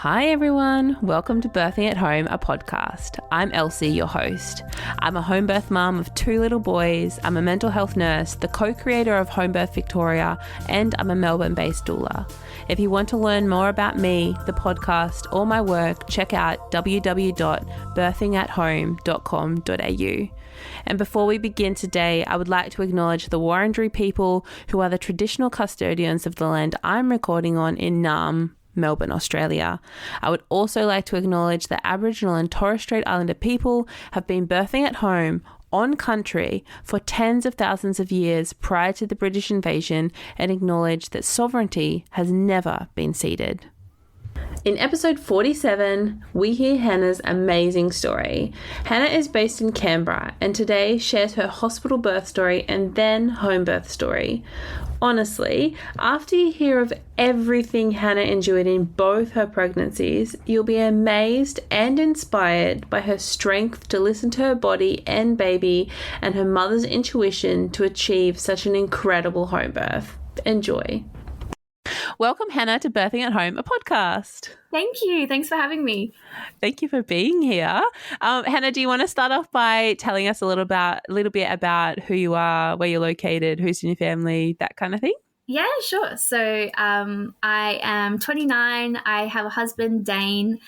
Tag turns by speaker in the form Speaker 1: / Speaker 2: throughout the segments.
Speaker 1: Hi everyone, welcome to Birthing at Home, a podcast. I'm Elsie, your host. I'm a home birth mum of 2 little boys, I'm a mental health nurse, the co-creator of Homebirth Victoria, and I'm a Melbourne-based doula. If you want to learn more about me, the podcast, or my work, check out www.birthingathome.apodcast. And before we begin today, I would like to acknowledge the Wurundjeri people who are the traditional custodians of the land I'm recording on in Naarm, Melbourne, Australia. I would also like to acknowledge that Aboriginal and Torres Strait Islander people have been birthing at home on country for tens of thousands of years prior to the British invasion and acknowledge that sovereignty has never been ceded. In episode 47, we hear Hannah's amazing story. Hannah is based in Canberra and today shares her hospital birth story and then home birth story. Honestly, after you hear of everything Hannah endured in both her pregnancies, you'll be amazed and inspired by her strength to listen to her body and baby and her mother's intuition to achieve such an incredible home birth. Enjoy. Welcome, Hannah, to Birthing at Home, a podcast.
Speaker 2: Thank you. Thanks for having me.
Speaker 1: Thank you for being here. Hannah, do you want to start off by telling us a little bit about who you are, where you're located, who's in your family, that kind of thing?
Speaker 2: Yeah, sure. So I am 29. I have a husband, Dane.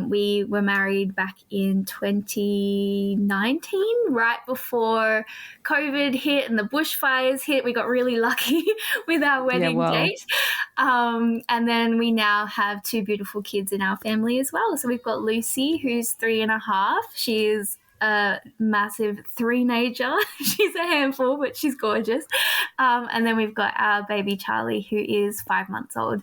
Speaker 2: We were married back in 2019, right before COVID hit and the bushfires hit. We got really lucky with our wedding date. And then we now have 2 beautiful kids in our family as well. So we've got Lucy, who's 3.5. She is a massive 3-nager. She's a handful, but she's gorgeous. And then we've got our baby Charlie, who is 5 months old.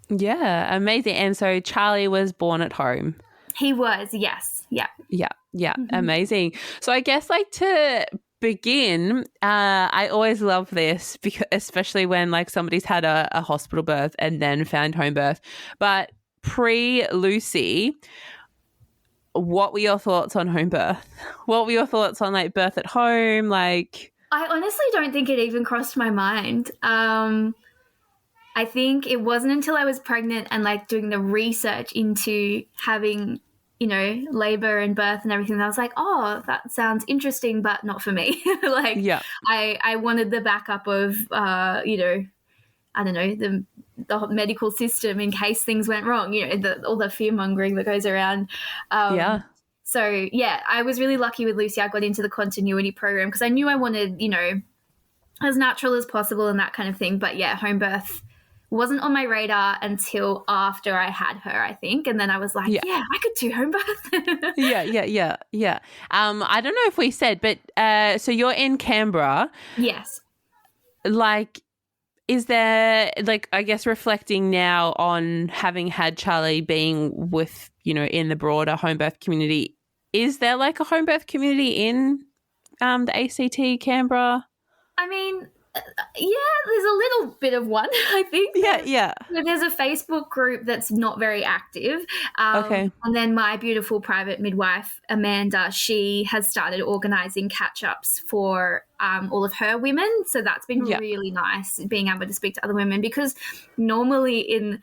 Speaker 1: Yeah, amazing. And so Charlie was born at home.
Speaker 2: He was, yes. Yeah.
Speaker 1: Yeah. Mm-hmm. Amazing. So I guess to begin, I always love this, because especially when somebody's had a hospital birth and then found home birth. But pre-Lucy, what were your thoughts on home birth? What were your thoughts on birth at home? I
Speaker 2: honestly don't think it even crossed my mind. I think it wasn't until I was pregnant and doing the research into having, labor and birth and everything, that I was like, oh, that sounds interesting, but not for me. I wanted the backup of, I don't know, the medical system in case things went wrong, all the fear mongering that goes around. So, yeah, I was really lucky with Lucy. I got into the continuity program because I knew I wanted, as natural as possible and that kind of thing. But, yeah, home birth wasn't on my radar until after I had her, I think. And then I was like, yeah I could do home birth.
Speaker 1: Yeah. I don't know if we said, but so you're in Canberra.
Speaker 2: Yes.
Speaker 1: Is there, I guess reflecting now on having had Charlie, being with, in the broader home birth community, is there a home birth community in the ACT, Canberra?
Speaker 2: I mean, there's a little bit of one, I think.
Speaker 1: Yeah.
Speaker 2: There's a Facebook group that's not very active.
Speaker 1: Okay.
Speaker 2: And then my beautiful private midwife, Amanda, she has started organising catch-ups for all of her women. So that's been really nice, being able to speak to other women, because normally in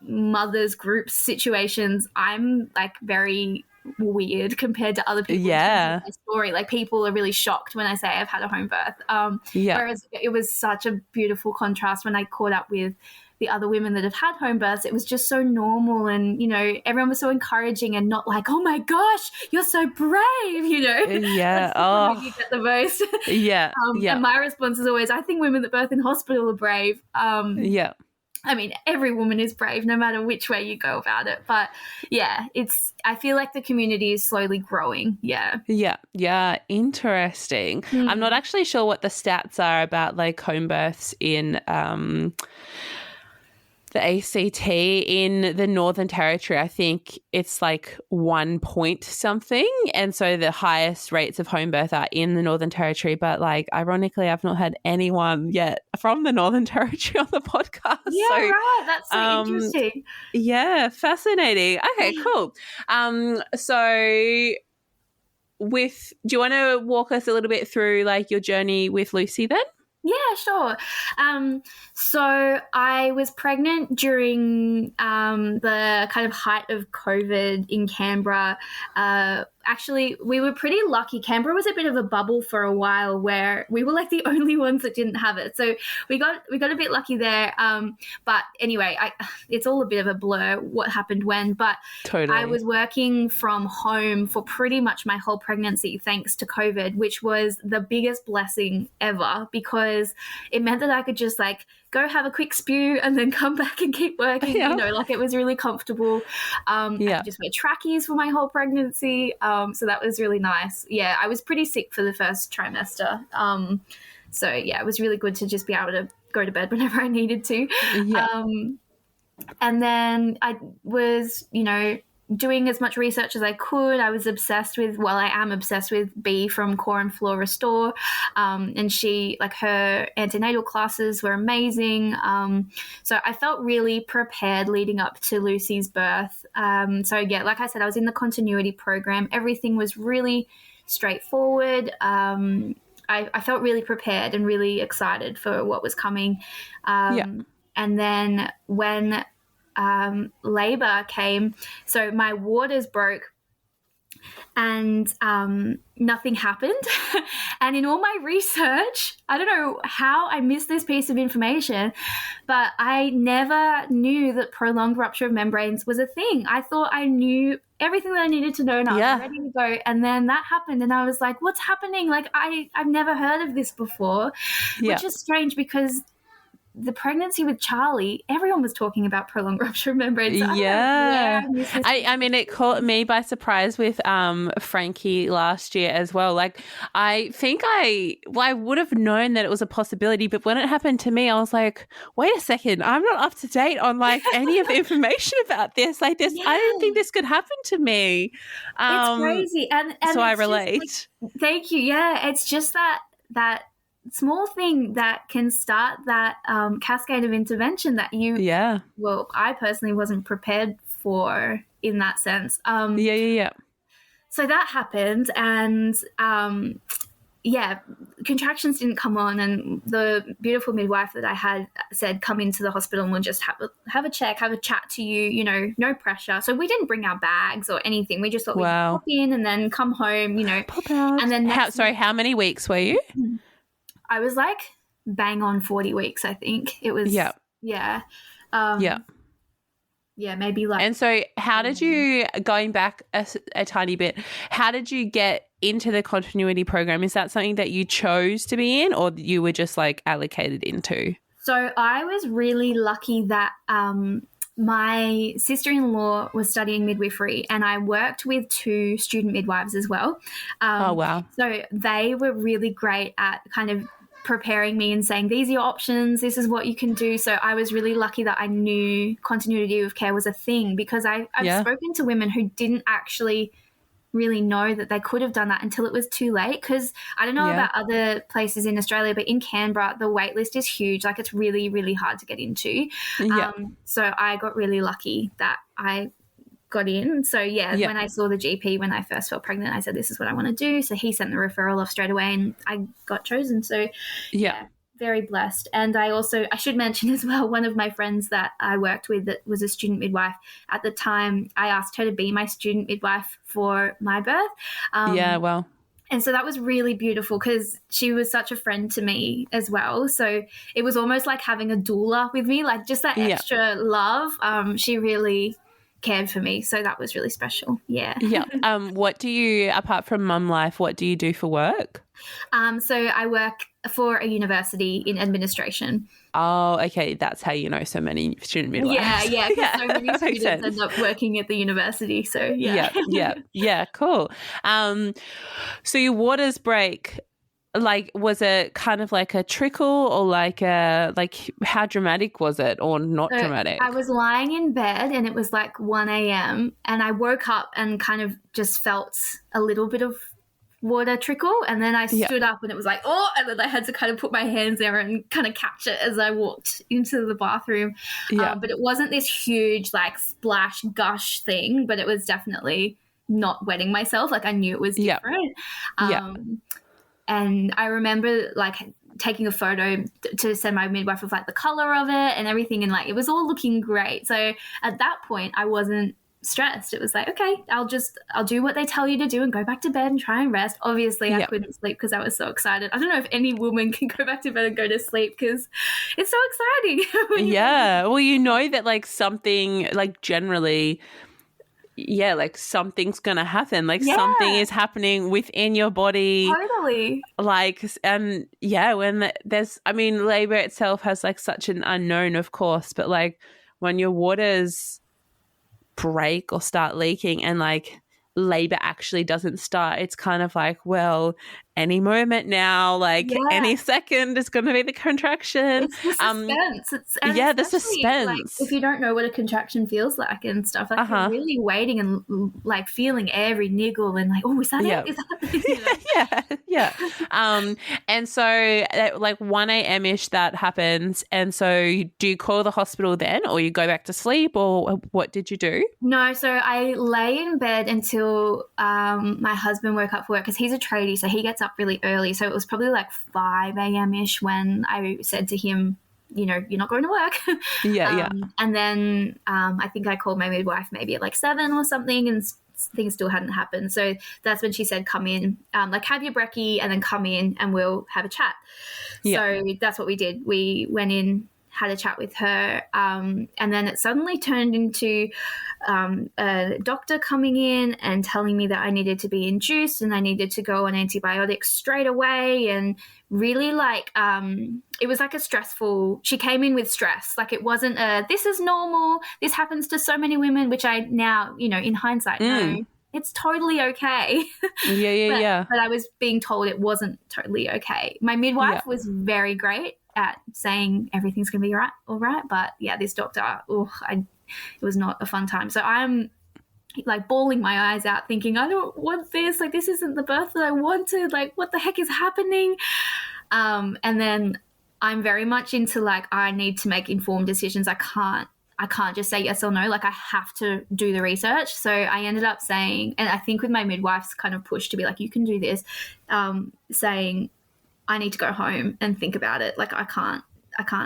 Speaker 2: mothers group situations, I'm very weird compared to other people. My story, people are really shocked when I say I've had a home birth. Whereas it was such a beautiful contrast when I caught up with the other women that have had home births. It was just so normal, and everyone was so encouraging and not oh my gosh, you're so brave,
Speaker 1: Yeah.
Speaker 2: That's the you get the most. And my response is always, I think women that birth in hospital are brave. I mean, every woman is brave no matter which way you go about it. But, I feel like the community is slowly growing. Yeah.
Speaker 1: Interesting. Mm. I'm not actually sure what the stats are about home births in the ACT. In the Northern Territory, I think it's 1 point something. And so the highest rates of home birth are in the Northern Territory. But ironically, I've not had anyone yet from the Northern Territory on the podcast.
Speaker 2: Yeah, so, right. That's so interesting.
Speaker 1: Yeah, fascinating. Okay, cool. So do you want to walk us a little bit through your journey with Lucy then?
Speaker 2: Yeah, sure. So I was pregnant during the kind of height of COVID in Canberra. Actually, we were pretty lucky. Canberra was a bit of a bubble for a while where we were like the only ones that didn't have it. So we got a bit lucky there. But anyway, it's all a bit of a blur what happened when. But
Speaker 1: Totally.
Speaker 2: I was working from home for pretty much my whole pregnancy thanks to COVID, which was the biggest blessing ever because it meant that I could just like go have a quick spew and then come back and keep working.
Speaker 1: Yeah.
Speaker 2: You know, like it was really comfortable. I could just wear trackies for my whole pregnancy. So that was really nice. Yeah, I was pretty sick for the first trimester. So yeah, it was really good to just be able to go to bed whenever I needed to.
Speaker 1: Yeah.
Speaker 2: And then I was, you know, doing as much research as I could. I was obsessed with, I am obsessed with Bea from Core and Floor Restore. And she, like her antenatal classes were amazing. So I felt really prepared leading up to Lucy's birth. So yeah, like I said, I was in the continuity program. Everything was really straightforward. I felt really prepared and really excited for what was coming. And then when labor came, so my waters broke and nothing happened. And in all my research, I don't know how I missed this piece of information, but I never knew that prolonged rupture of membranes was a thing. I thought I knew everything that I needed to know and I was ready to go. And then that happened and I was like, what's happening? Like I've never heard of this before, which is strange because the pregnancy with Charlie, everyone was talking about prolonged rupture of membranes. So
Speaker 1: I mean, it caught me by surprise with Frankie last year as well. Like, I think I would have known that it was a possibility, but when it happened to me, I was like, wait a second, I'm not up to date on like any of the information about this. Like this, I didn't think this could happen to me.
Speaker 2: It's crazy. And
Speaker 1: so I relate.
Speaker 2: Like, thank you. Yeah, it's just that small thing that can start that cascade of intervention that I personally wasn't prepared for in that sense. So that happened and contractions didn't come on and the beautiful midwife that I had said, come into the hospital and we'll just have a check, have a chat to you, you know, no pressure. So we didn't bring our bags or anything. We just thought we'd pop in and then come home, you know.
Speaker 1: Pop out.
Speaker 2: And then
Speaker 1: how many weeks were you?
Speaker 2: I was like bang on 40 weeks, I think. It was, maybe like.
Speaker 1: And so how did you, going back a tiny bit, how did you get into the continuity program? Is that something that you chose to be in or you were just like allocated into?
Speaker 2: So I was really lucky that my sister-in-law was studying midwifery and I worked with 2 student midwives as well.
Speaker 1: Oh, wow.
Speaker 2: So they were really great at kind of preparing me and saying, these are your options, this is what you can do. So I was really lucky that I knew continuity of care was a thing because I've spoken to women who didn't actually really know that they could have done that until it was too late. Because I don't know about other places in Australia, but in Canberra, the wait list is huge. Like it's really, really hard to get into. So I got really lucky that I got in. So when I saw the GP when I first felt pregnant, I said, this is what I want to do. So he sent the referral off straight away and I got chosen. So very blessed. And I should mention as well, one of my friends that I worked with that was a student midwife at the time, I asked her to be my student midwife for my birth. And so that was really beautiful because she was such a friend to me as well. So it was almost like having a doula with me, like just that extra love. She really cared for me. So that was really special.
Speaker 1: What do you, apart from mum life, what do you do for work?
Speaker 2: So I work for a university in administration.
Speaker 1: Oh, okay. That's how you know so many student midwives.
Speaker 2: Yeah. So many students end up working at the university. So
Speaker 1: yeah. Cool. So your waters break. Like, was it kind of like a trickle or like how dramatic was it or not dramatic?
Speaker 2: I was lying in bed and it was like 1 a.m. and I woke up and kind of just felt a little bit of water trickle and then I stood up and it was like, oh, and then I had to kind of put my hands there and kind of catch it as I walked into the bathroom. But it wasn't this huge like splash gush thing, but it was definitely not wetting myself. Like I knew it was different. And I remember like taking a photo to send my midwife of like the color of it and everything, and like it was all looking great. So at that point I wasn't stressed. It was like, okay, I'll do what they tell you to do and go back to bed and try and rest. Obviously I couldn't sleep because I was so excited. I don't know if any woman can go back to bed and go to sleep because it's so exciting.
Speaker 1: Yeah, well, you know that like something like generally, like something's gonna happen, like something is happening within your body,
Speaker 2: totally,
Speaker 1: like, and when there's, I mean, labor itself has like such an unknown, of course, but like when your waters break or start leaking and like labor actually doesn't start, it's kind of like, well, any moment now, like any second is going to be the contraction.
Speaker 2: It's the suspense.
Speaker 1: The suspense.
Speaker 2: Like, if you don't know what a contraction feels like and stuff, like you're really waiting and like feeling every niggle and like, oh, is that it? Is that it?
Speaker 1: And so at like 1 a.m.-ish that happens, and so do you call the hospital then, or you go back to sleep, or what did you do?
Speaker 2: No, so I lay in bed until my husband woke up for work because he's a tradie, so he gets up really early. So it was probably like 5 a.m.-ish when I said to him, you know, you're not going to work. And then I think I called my midwife maybe at like 7 or something, and things still hadn't happened. So that's when she said, come in, like have your brekkie and then come in and we'll have a chat. So that's what we did. We went in, had a chat with her, and then it suddenly turned into a doctor coming in and telling me that I needed to be induced and I needed to go on antibiotics straight away, and really like it was like a stressful, she came in with stress, like it wasn't this is normal, this happens to so many women, which I now, you know, in hindsight know it's totally okay. But I was being told it wasn't totally okay. My midwife was very great at saying everything's going to be all right. But this doctor, it was not a fun time. So I'm like bawling my eyes out thinking, I don't want this. Like, this isn't the birth that I wanted. Like, what the heck is happening? And then I'm very much into like, I need to make informed decisions. I can't just say yes or no. Like, I have to do the research. So I ended up saying, and I think with my midwife's kind of push to be like, you can do this, saying, I need to go home and think about it. Like, I can't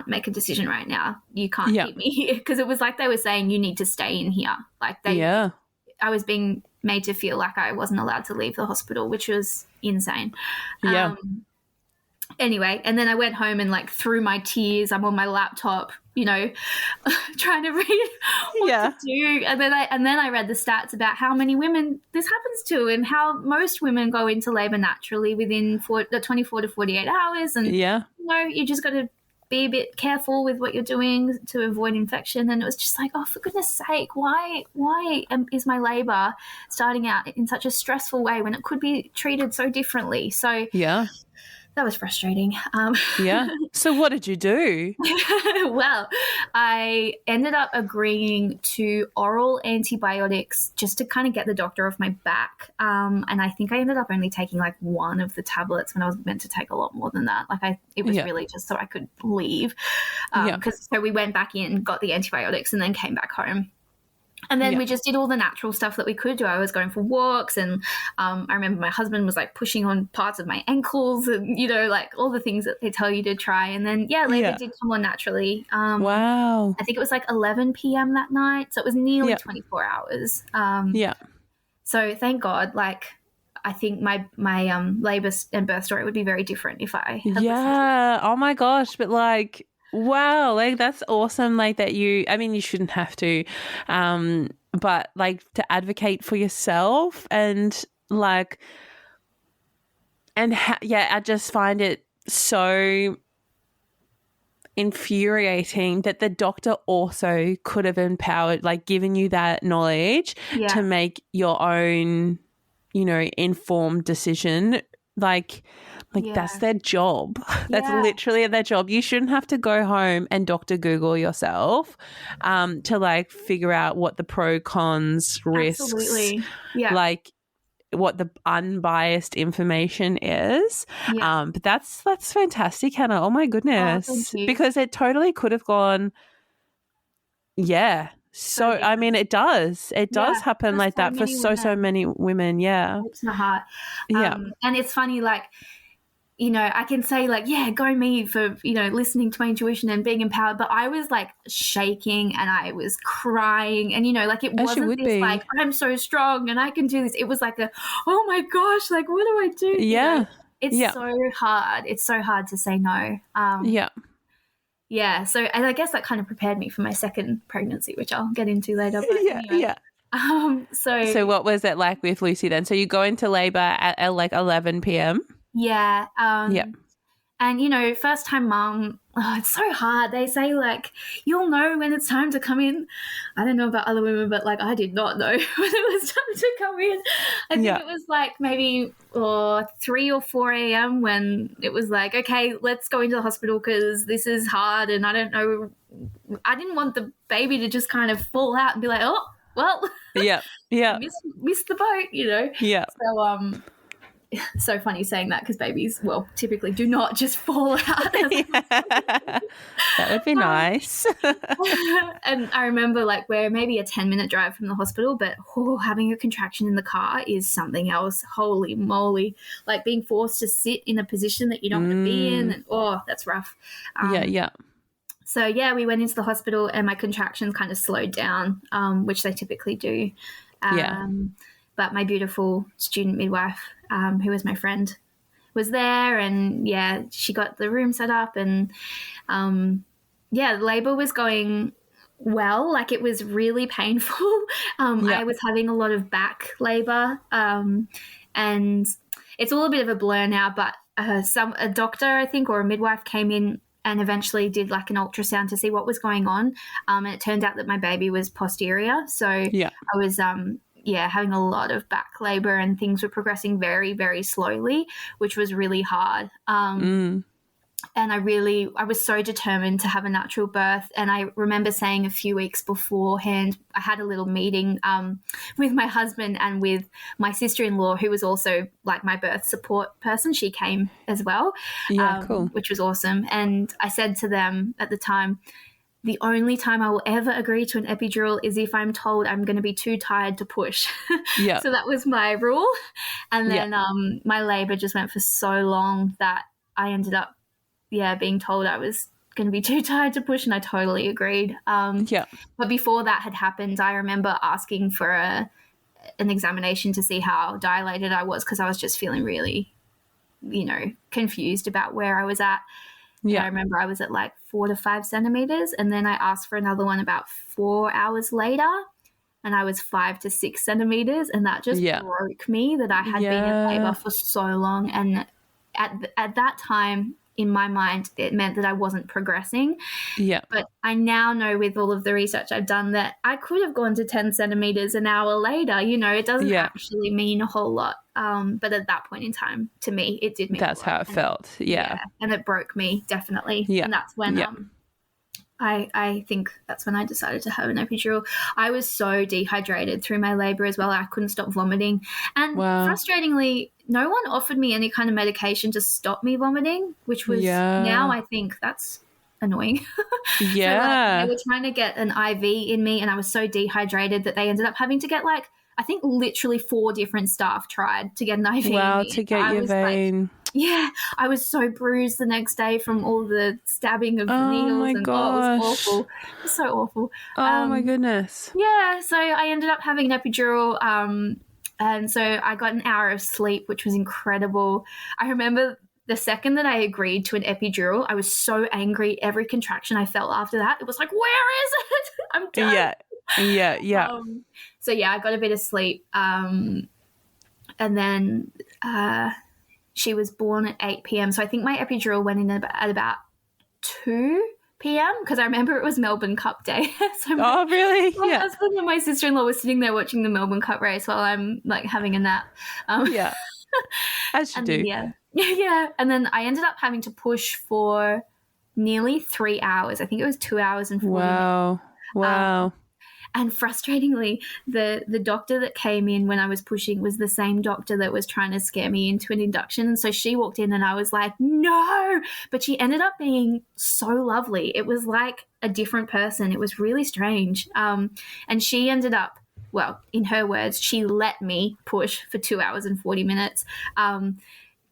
Speaker 2: make a decision right now. You can't keep me here. Because it was like they were saying, you need to stay in here. Like I was being made to feel like I wasn't allowed to leave the hospital, which was insane. Anyway, and then I went home and like through my tears, I'm on my laptop, you know, trying to read what to do. And then I read the stats about how many women this happens to and how most women go into labor naturally within 24 to 48 hours. And, you know, you just got to be a bit careful with what you're doing to avoid infection. And it was just like, oh, for goodness sake, why is my labor starting out in such a stressful way when it could be treated so differently? So that was frustrating.
Speaker 1: So what did you do?
Speaker 2: Well, I ended up agreeing to oral antibiotics just to kind of get the doctor off my back. And I think I ended up only taking like one of the tablets when I was meant to take a lot more than that. Like it was really just so I could leave. So we went back in, got the antibiotics, and then came back home. And then we just did all the natural stuff that we could do. I was going for walks, and I remember my husband was like pushing on parts of my ankles and, you know, like all the things that they tell you to try. And then, labor did come on naturally.
Speaker 1: Wow.
Speaker 2: I think it was like 11 p.m. that night. So it was nearly 24 hours. So thank God, like, I think my labor and birth story would be very different if I had listened.
Speaker 1: Oh my gosh. But like, wow, like that's awesome. Like that you shouldn't have to, but like to advocate for yourself and like, and I just find it so infuriating that the doctor also could have empowered, like given you that knowledge to make your own, you know, informed decision. Like that's their job. That's literally their job. You shouldn't have to go home and Dr. Google yourself to like figure out what the pro cons risks, like what the unbiased information is. But that's fantastic, Hannah. Oh my goodness. Because it totally could have gone. So I mean, it does happen like that for so many women. It's
Speaker 2: my heart. And it's funny, like, you know, I can say like, yeah, go me for, you know, listening to my intuition and being empowered. But I was like shaking and I was crying. And, you know, like it
Speaker 1: As you
Speaker 2: wasn't
Speaker 1: would
Speaker 2: this
Speaker 1: be.
Speaker 2: like, I'm so strong and I can do this. It was like oh my gosh, like what do I do?
Speaker 1: Yeah.
Speaker 2: You know, it's
Speaker 1: Yeah.
Speaker 2: so hard. It's so hard to say no.
Speaker 1: Yeah.
Speaker 2: Yeah. So, and I guess that kind of prepared me for my second pregnancy, which I'll get into later. But
Speaker 1: Yeah.
Speaker 2: anyway.
Speaker 1: Yeah.
Speaker 2: So
Speaker 1: what was it like with Lucy then? So you go into labor at like 11 p.m.
Speaker 2: yeah.
Speaker 1: Yeah.
Speaker 2: And, you know, first time mum, it's so hard. They say, like, you'll know when it's time to come in. I don't know about other women, but, like, I did not know when it was time to come in. I think it was, like, maybe 3 or 4 a.m. when it was like, okay, let's go into the hospital because this is hard and I don't know. I didn't want the baby to just kind of fall out and be like, oh, well,
Speaker 1: Yeah. Yeah.
Speaker 2: missed the boat, you know.
Speaker 1: Yeah.
Speaker 2: So funny saying that because babies, well, typically do not just fall out.
Speaker 1: That would be nice.
Speaker 2: And I remember like we're maybe a 10-minute drive from the hospital, but having a contraction in the car is something else. Holy moly. Like being forced to sit in a position that you don't want to be in. And, that's rough.
Speaker 1: Yeah.
Speaker 2: So, yeah, we went into the hospital and my contractions kind of slowed down, which they typically do. But my beautiful student midwife, who was my friend, was there and, yeah, she got the room set up and, labour was going well. Like it was really painful. I was having a lot of back labour and it's all a bit of a blur now, but a doctor, I think, or a midwife came in and eventually did like an ultrasound to see what was going on. And it turned out that my baby was posterior. So I was, having a lot of back labor and things were progressing very, very slowly, which was really hard. And I was so determined to have a natural birth. And I remember saying a few weeks beforehand, I had a little meeting with my husband and with my sister-in-law, who was also like my birth support person. She came as well,
Speaker 1: cool.
Speaker 2: which was awesome. And I said to them at the time, the only time I will ever agree to an epidural is if I'm told I'm going to be too tired to push.
Speaker 1: Yeah.
Speaker 2: So that was my rule. And then my labor just went for so long that I ended up being told I was going to be too tired to push, and I totally agreed. But before that had happened, I remember asking for an examination to see how dilated I was because I was just feeling really, confused about where I was at. Yeah. I remember I was at like 4 to 5 centimeters, and then I asked for another one about 4 hours later, and I was 5 to 6 centimeters, and that just broke me that I had been in labor for so long. And at that time, in my mind, it meant that I wasn't progressing. Yeah. But I now know with all of the research I've done that I could have gone to 10 centimeters an hour later. It doesn't actually mean a whole lot. But at that point in time, to me, it did mean
Speaker 1: That's how it felt. Yeah.
Speaker 2: And it broke me, definitely. Yeah. And that's when I think that's when I decided to have an epidural. I was so dehydrated through my labor as well. I couldn't stop vomiting. And frustratingly, no one offered me any kind of medication to stop me vomiting, which was now I think that's annoying. Yeah. So, they were trying to get an IV in me, and I was so dehydrated that they ended up having to get I think literally 4 different staff tried to get an IV in me.
Speaker 1: To get your vein.
Speaker 2: I was so bruised the next day from all the stabbing of needles.
Speaker 1: My gosh.
Speaker 2: It was awful. It was so awful.
Speaker 1: Oh, my goodness.
Speaker 2: Yeah, so I ended up having an epidural, and so I got an hour of sleep, which was incredible. I remember the second that I agreed to an epidural, I was so angry. Every contraction I felt after that, it was like, where is it? I'm done. Yeah. So, I got a bit of sleep, and then she was born at 8 p.m. So I think my epidural went in at about 2 p.m. because I remember it was Melbourne Cup Day. So
Speaker 1: really?
Speaker 2: My husband and my sister-in-law were sitting there watching the Melbourne Cup race while I'm having a nap.
Speaker 1: As you do.
Speaker 2: Yeah. And then I ended up having to push for nearly 3 hours. I think it was 2 hours and 40 minutes.
Speaker 1: Wow.
Speaker 2: And frustratingly, the doctor that came in when I was pushing was the same doctor that was trying to scare me into an induction. And so she walked in and I was like, no. But she ended up being so lovely. It was like a different person. It was really strange. And she ended up, well, in her words, she let me push for 2 hours and 40 minutes.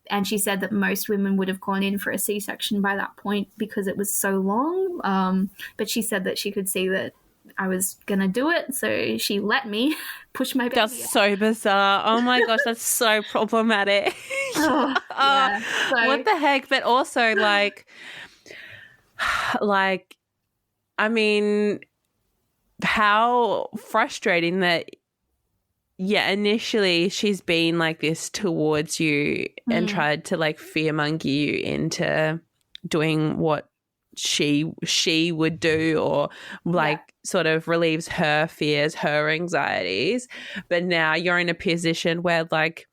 Speaker 2: And she said that most women would have gone in for a C-section by that point because it was so long. But she said that she could see that I was going to do it, so she let me push my baby
Speaker 1: That's
Speaker 2: out.
Speaker 1: so bizarre. Oh, my gosh, that's so problematic.
Speaker 2: Yeah. So,
Speaker 1: what the heck? But also, like, I mean, how frustrating that, initially she's been like this towards you and tried to, like, fearmonger you into doing what she would do, or like sort of relieves her fears, her anxieties. But now you're in a position where, like,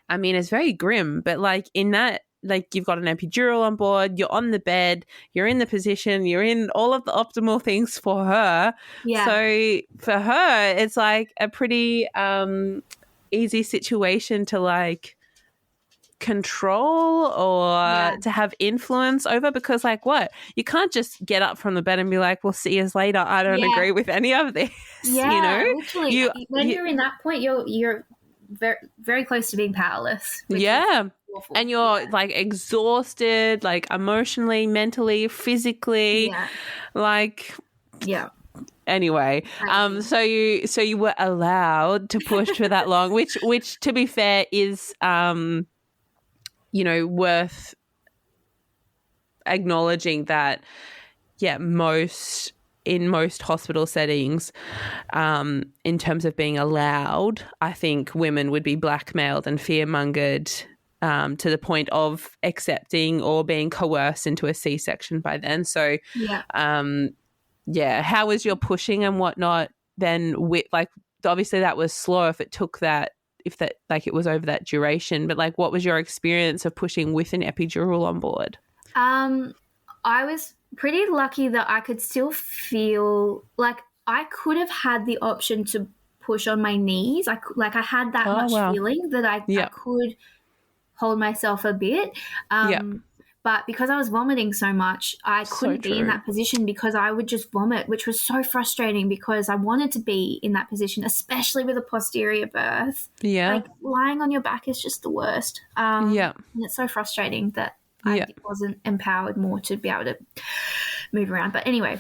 Speaker 1: I mean, it's very grim, but like in that, like, you've got an epidural on board, you're on the bed, you're in the position, you're in all of the optimal things for her.
Speaker 2: Yeah.
Speaker 1: So for her, it's like a pretty easy situation to, like, control or to have influence over, because, like, what, you can't just get up from the bed and be like, well, see you later, I don't agree with any of this.
Speaker 2: Literally, when you're in that point, you're very, very close to being powerless.
Speaker 1: And you're like exhausted, like emotionally, mentally, physically, like anyway. So you were allowed to push for that long, which to be fair is worth acknowledging that, in most hospital settings, in terms of being allowed, I think women would be blackmailed and fear-mongered to the point of accepting or being coerced into a C-section by then. So, how was your pushing and whatnot then? With, like, obviously that was slow if it was over that duration, but, like, what was your experience of pushing with an epidural on board?
Speaker 2: I was pretty lucky that I could still feel like I could have had the option to push on my knees. I had that much feeling that I could hold myself a bit. But because I was vomiting so much, I couldn't be in that position because I would just vomit, which was so frustrating because I wanted to be in that position, especially with a posterior birth.
Speaker 1: Yeah.
Speaker 2: Like, lying on your back is just the worst. And it's so frustrating that I wasn't empowered more to be able to move around. But anyway,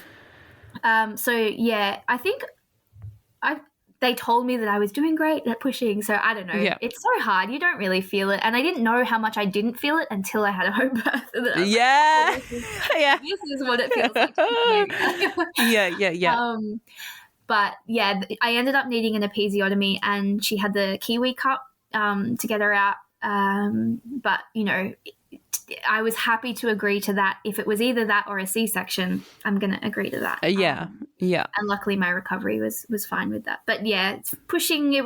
Speaker 2: I think they told me that I was doing great at pushing. So I don't know. Yeah. It's so hard. You don't really feel it. And I didn't know how much I didn't feel it until I had a home birth. This is what it feels like to be. But I ended up needing an episiotomy, and she had the Kiwi cup to get her out. But, I was happy to agree to that. If it was either that or a C-section, I'm going to agree to that. And luckily my recovery was fine with that. But pushing, it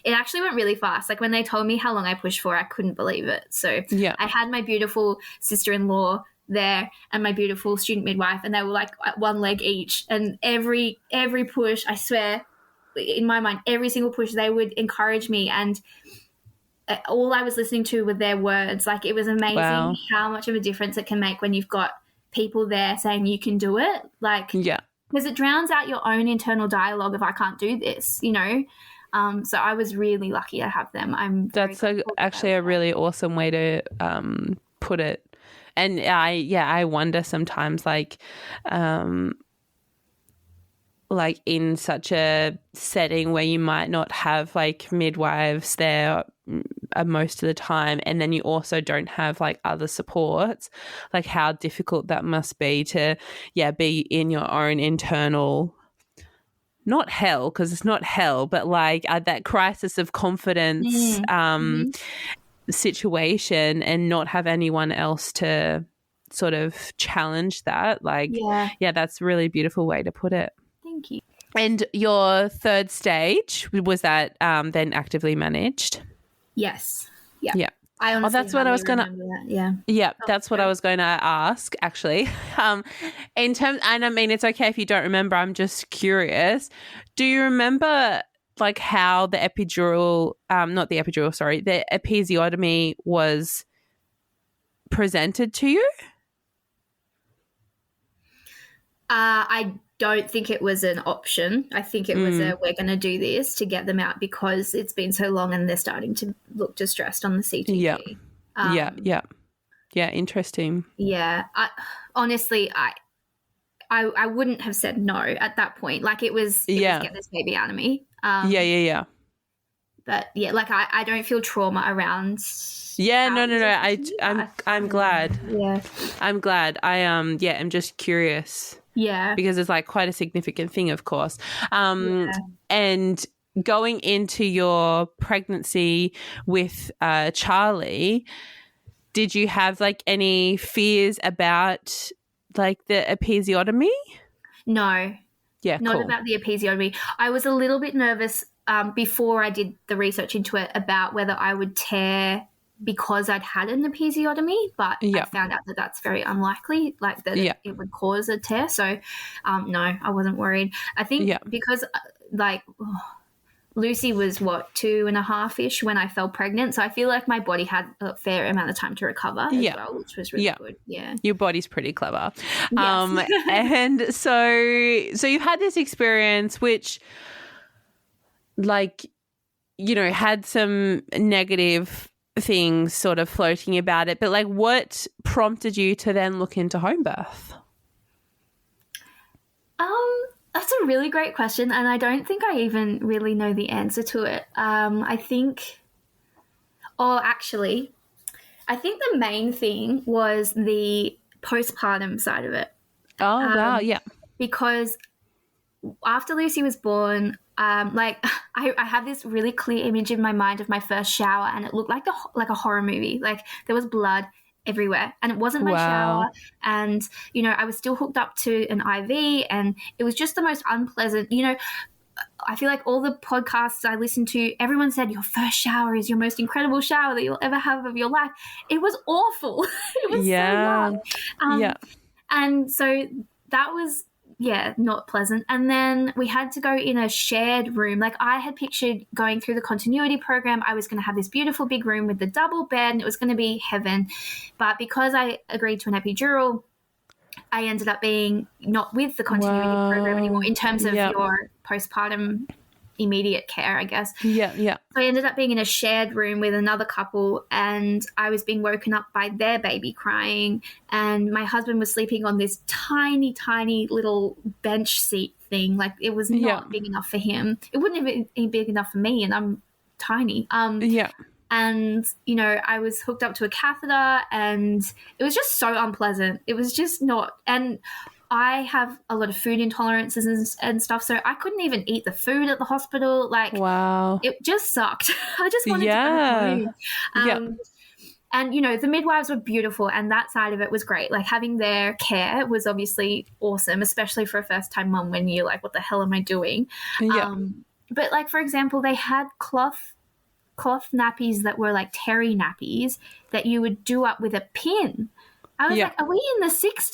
Speaker 2: actually went really fast. Like, when they told me how long I pushed for, I couldn't believe it. So I had my beautiful sister-in-law there and my beautiful student midwife, and they were like one leg each. And every push, I swear, in my mind, every single push, they would encourage me, and all I was listening to were their words. Like, it was amazing how much of a difference it can make when you've got people there saying you can do it. Like, because it drowns out your own internal dialogue of, I can't do this, So I was really lucky to have them.
Speaker 1: That's actually a really awesome way to put it. And I wonder sometimes, like in such a setting where you might not have, like, midwives there most of the time, and then you also don't have, like, other supports, like, how difficult that must be to be in your own internal, not hell, because it's not hell, but like that crisis of confidence situation, and not have anyone else to sort of challenge that. Like, that's a really beautiful way to put it.
Speaker 2: Thank you.
Speaker 1: And your third stage, was that then actively managed?
Speaker 2: Yes. Yeah.
Speaker 1: Yeah.
Speaker 2: I honestly
Speaker 1: that's what I was gonna. That's what I was going to ask, actually. In terms, and I mean, it's okay if you don't remember. I'm just curious. Do you remember, like, how the epidural, the episiotomy was presented to you?
Speaker 2: I don't think it was an option. I think it was we're going to do this to get them out because it's been so long and they're starting to look distressed on the CTG.
Speaker 1: Yeah. Interesting.
Speaker 2: Yeah. Honestly, I wouldn't have said no at that point. Like it was get this baby out of me.
Speaker 1: Yeah.
Speaker 2: But yeah, like I don't feel trauma around.
Speaker 1: Yeah, no. I'm glad.
Speaker 2: Yeah.
Speaker 1: I'm glad. I'm just curious.
Speaker 2: Yeah.
Speaker 1: Because it's like quite a significant thing, of course. And going into your pregnancy with Charlie, did you have like any fears about like the episiotomy?
Speaker 2: No.
Speaker 1: Yeah,
Speaker 2: not
Speaker 1: cool.
Speaker 2: about the episiotomy. I was a little bit nervous before I did the research into it about whether I would tear because I'd had an episiotomy, but I found out that that's very unlikely, like that it would cause a tear. So, no, I wasn't worried. I think because Lucy was 2.5-ish when I fell pregnant, so I feel like my body had a fair amount of time to recover as well, which was really good. Yeah,
Speaker 1: your body's pretty clever.
Speaker 2: Yes.
Speaker 1: And so you've had this experience which, like, you know, had some negative things sort of floating about it, but like, what prompted you to then look into home birth?
Speaker 2: That's a really great question, and I don't think I even really know the answer to it. I think the main thing was the postpartum side of it.
Speaker 1: Oh, wow, yeah.
Speaker 2: Because after Lucy was born, I have this really clear image in my mind of my first shower, and it looked like a horror movie. Like there was blood everywhere, and it wasn't my shower, and you know I was still hooked up to an IV, and it was just the most unpleasant. You know, I feel like all the podcasts I listened to, everyone said your first shower is your most incredible shower that you'll ever have of your life. It was awful. It was so bad. And so that was not pleasant. And then we had to go in a shared room. Like I had pictured going through the continuity program, I was going to have this beautiful big room with the double bed and it was going to be heaven. But because I agreed to an epidural, I ended up being not with the continuity program anymore in terms of your postpartum immediate care, I guess.
Speaker 1: Yeah.
Speaker 2: So I ended up being in a shared room with another couple, and I was being woken up by their baby crying, and my husband was sleeping on this tiny, tiny little bench seat thing. Like it was not big enough for him. It wouldn't have been big enough for me, and I'm tiny. And, you know, I was hooked up to a catheter, and it was just so unpleasant. It was just not. And I have a lot of food intolerances and stuff, so I couldn't even eat the food at the hospital. Like, it just sucked. I just wanted to go home. And, you know, the midwives were beautiful, and that side of it was great. Like, having their care was obviously awesome, especially for a first-time mum when you're like, what the hell am I doing? But, like, for example, they had cloth nappies that were like terry nappies that you would do up with a pin. I was like, are we in the 60s?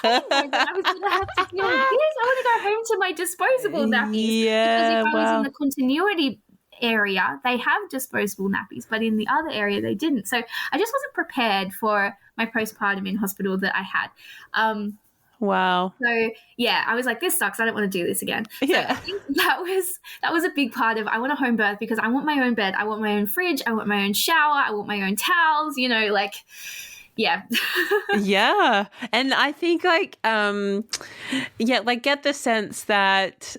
Speaker 2: I didn't know that I was going to have to deal with this. I want to go home to my disposable nappies.
Speaker 1: Yeah,
Speaker 2: because if I was in the continuity area, they have disposable nappies, but in the other area they didn't. So I just wasn't prepared for my postpartum in hospital that I had. So yeah, I was like, this sucks. I don't want to do this again. So I think that was a big part of, I want a home birth because I want my own bed. I want my own fridge. I want my own shower. I want my own towels, you know, like, yeah.
Speaker 1: And I think like, like get the sense that,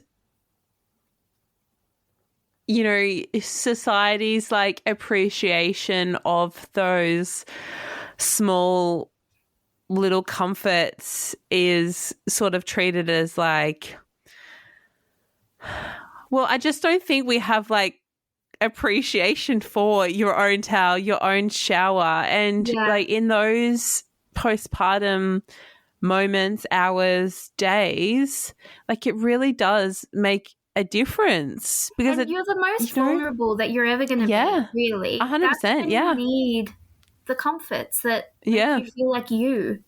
Speaker 1: you know, society's like appreciation of those small little comforts is sort of treated as like, well, I just don't think we have like appreciation for your own towel, your own shower, and like in those postpartum moments, hours, days, like it really does make a difference because
Speaker 2: you're the most vulnerable that you're ever going to be, really.
Speaker 1: 100%.
Speaker 2: That's when you need the comforts that make you feel like you.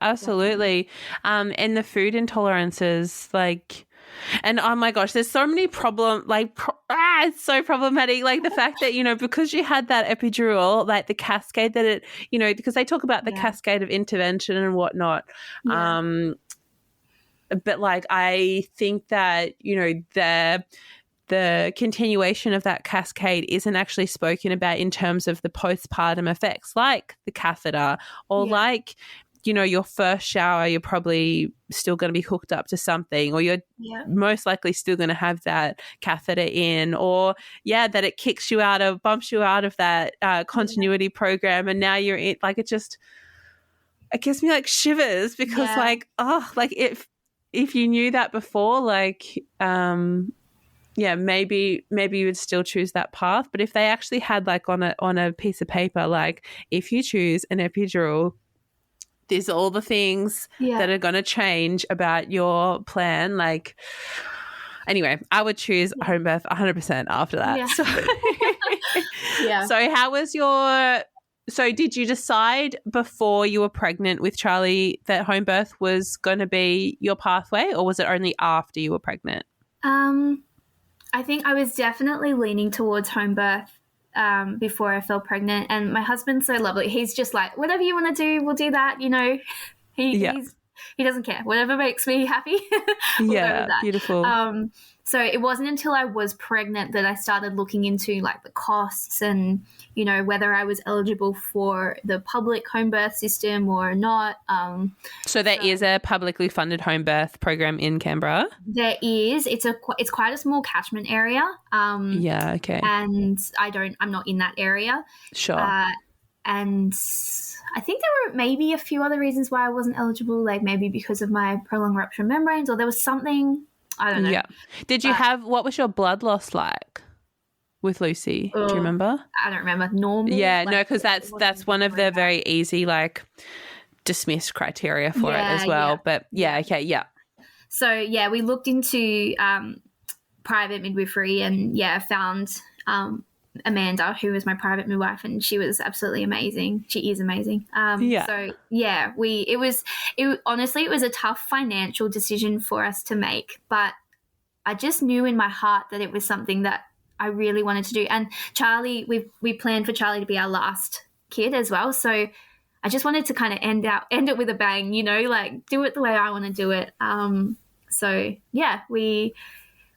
Speaker 1: Absolutely. And the food intolerances, like, and oh my gosh, there's so many problems, like, it's so problematic. Like the fact that, you know, because you had that epidural, like the cascade that it, you know, because they talk about the cascade of intervention and whatnot. But like, I think that, you know, the continuation of that cascade isn't actually spoken about in terms of the postpartum effects, like the catheter or like, you know, your first shower, you're probably still going to be hooked up to something, or you're most likely still going to have that catheter in, or that it kicks you out of, bumps you out of that continuity program, and now you're in, like, it gives me like shivers because like, oh, like if you knew that before, like, maybe you would still choose that path. But if they actually had like on a piece of paper, like, if you choose an epidural, these are all the things that are going to change about your plan. Like, anyway, I would choose home birth 100% after that.
Speaker 2: Yeah.
Speaker 1: So how was so did you decide before you were pregnant with Charlie that home birth was going to be your pathway, or was it only after you were pregnant?
Speaker 2: I think I was definitely leaning towards home birth before I fell pregnant, and my husband's so lovely. He's just like, whatever you want to do, we'll do that. You know, he doesn't care. Whatever makes me happy. We'll go with that.
Speaker 1: Beautiful.
Speaker 2: So it wasn't until I was pregnant that I started looking into like the costs and, you know, whether I was eligible for the public home birth system or not.
Speaker 1: So there is a publicly funded home birth program in Canberra? There
Speaker 2: is. It's quite a small catchment area.
Speaker 1: Okay.
Speaker 2: And I'm not in that area.
Speaker 1: Sure.
Speaker 2: And I think there were maybe a few other reasons why I wasn't eligible, like maybe because of my prolonged rupture of membranes, or there was something, I don't know.
Speaker 1: Yeah. Did you what was your blood loss like with Lucy? Do you remember?
Speaker 2: I don't remember. Normal?
Speaker 1: Yeah,
Speaker 2: like,
Speaker 1: no, because that's one of the very easy, like, dismissed criteria for it as well.
Speaker 2: Yeah.
Speaker 1: But
Speaker 2: So, we looked into private midwifery and, found Amanda, who was my private midwife, and she was absolutely amazing. She is amazing. So honestly, it was a tough financial decision for us to make, but I just knew in my heart that it was something that I really wanted to do. And Charlie, we planned for Charlie to be our last kid as well. So I just wanted to kind of end it with a bang, you know, like do it the way I want to do it.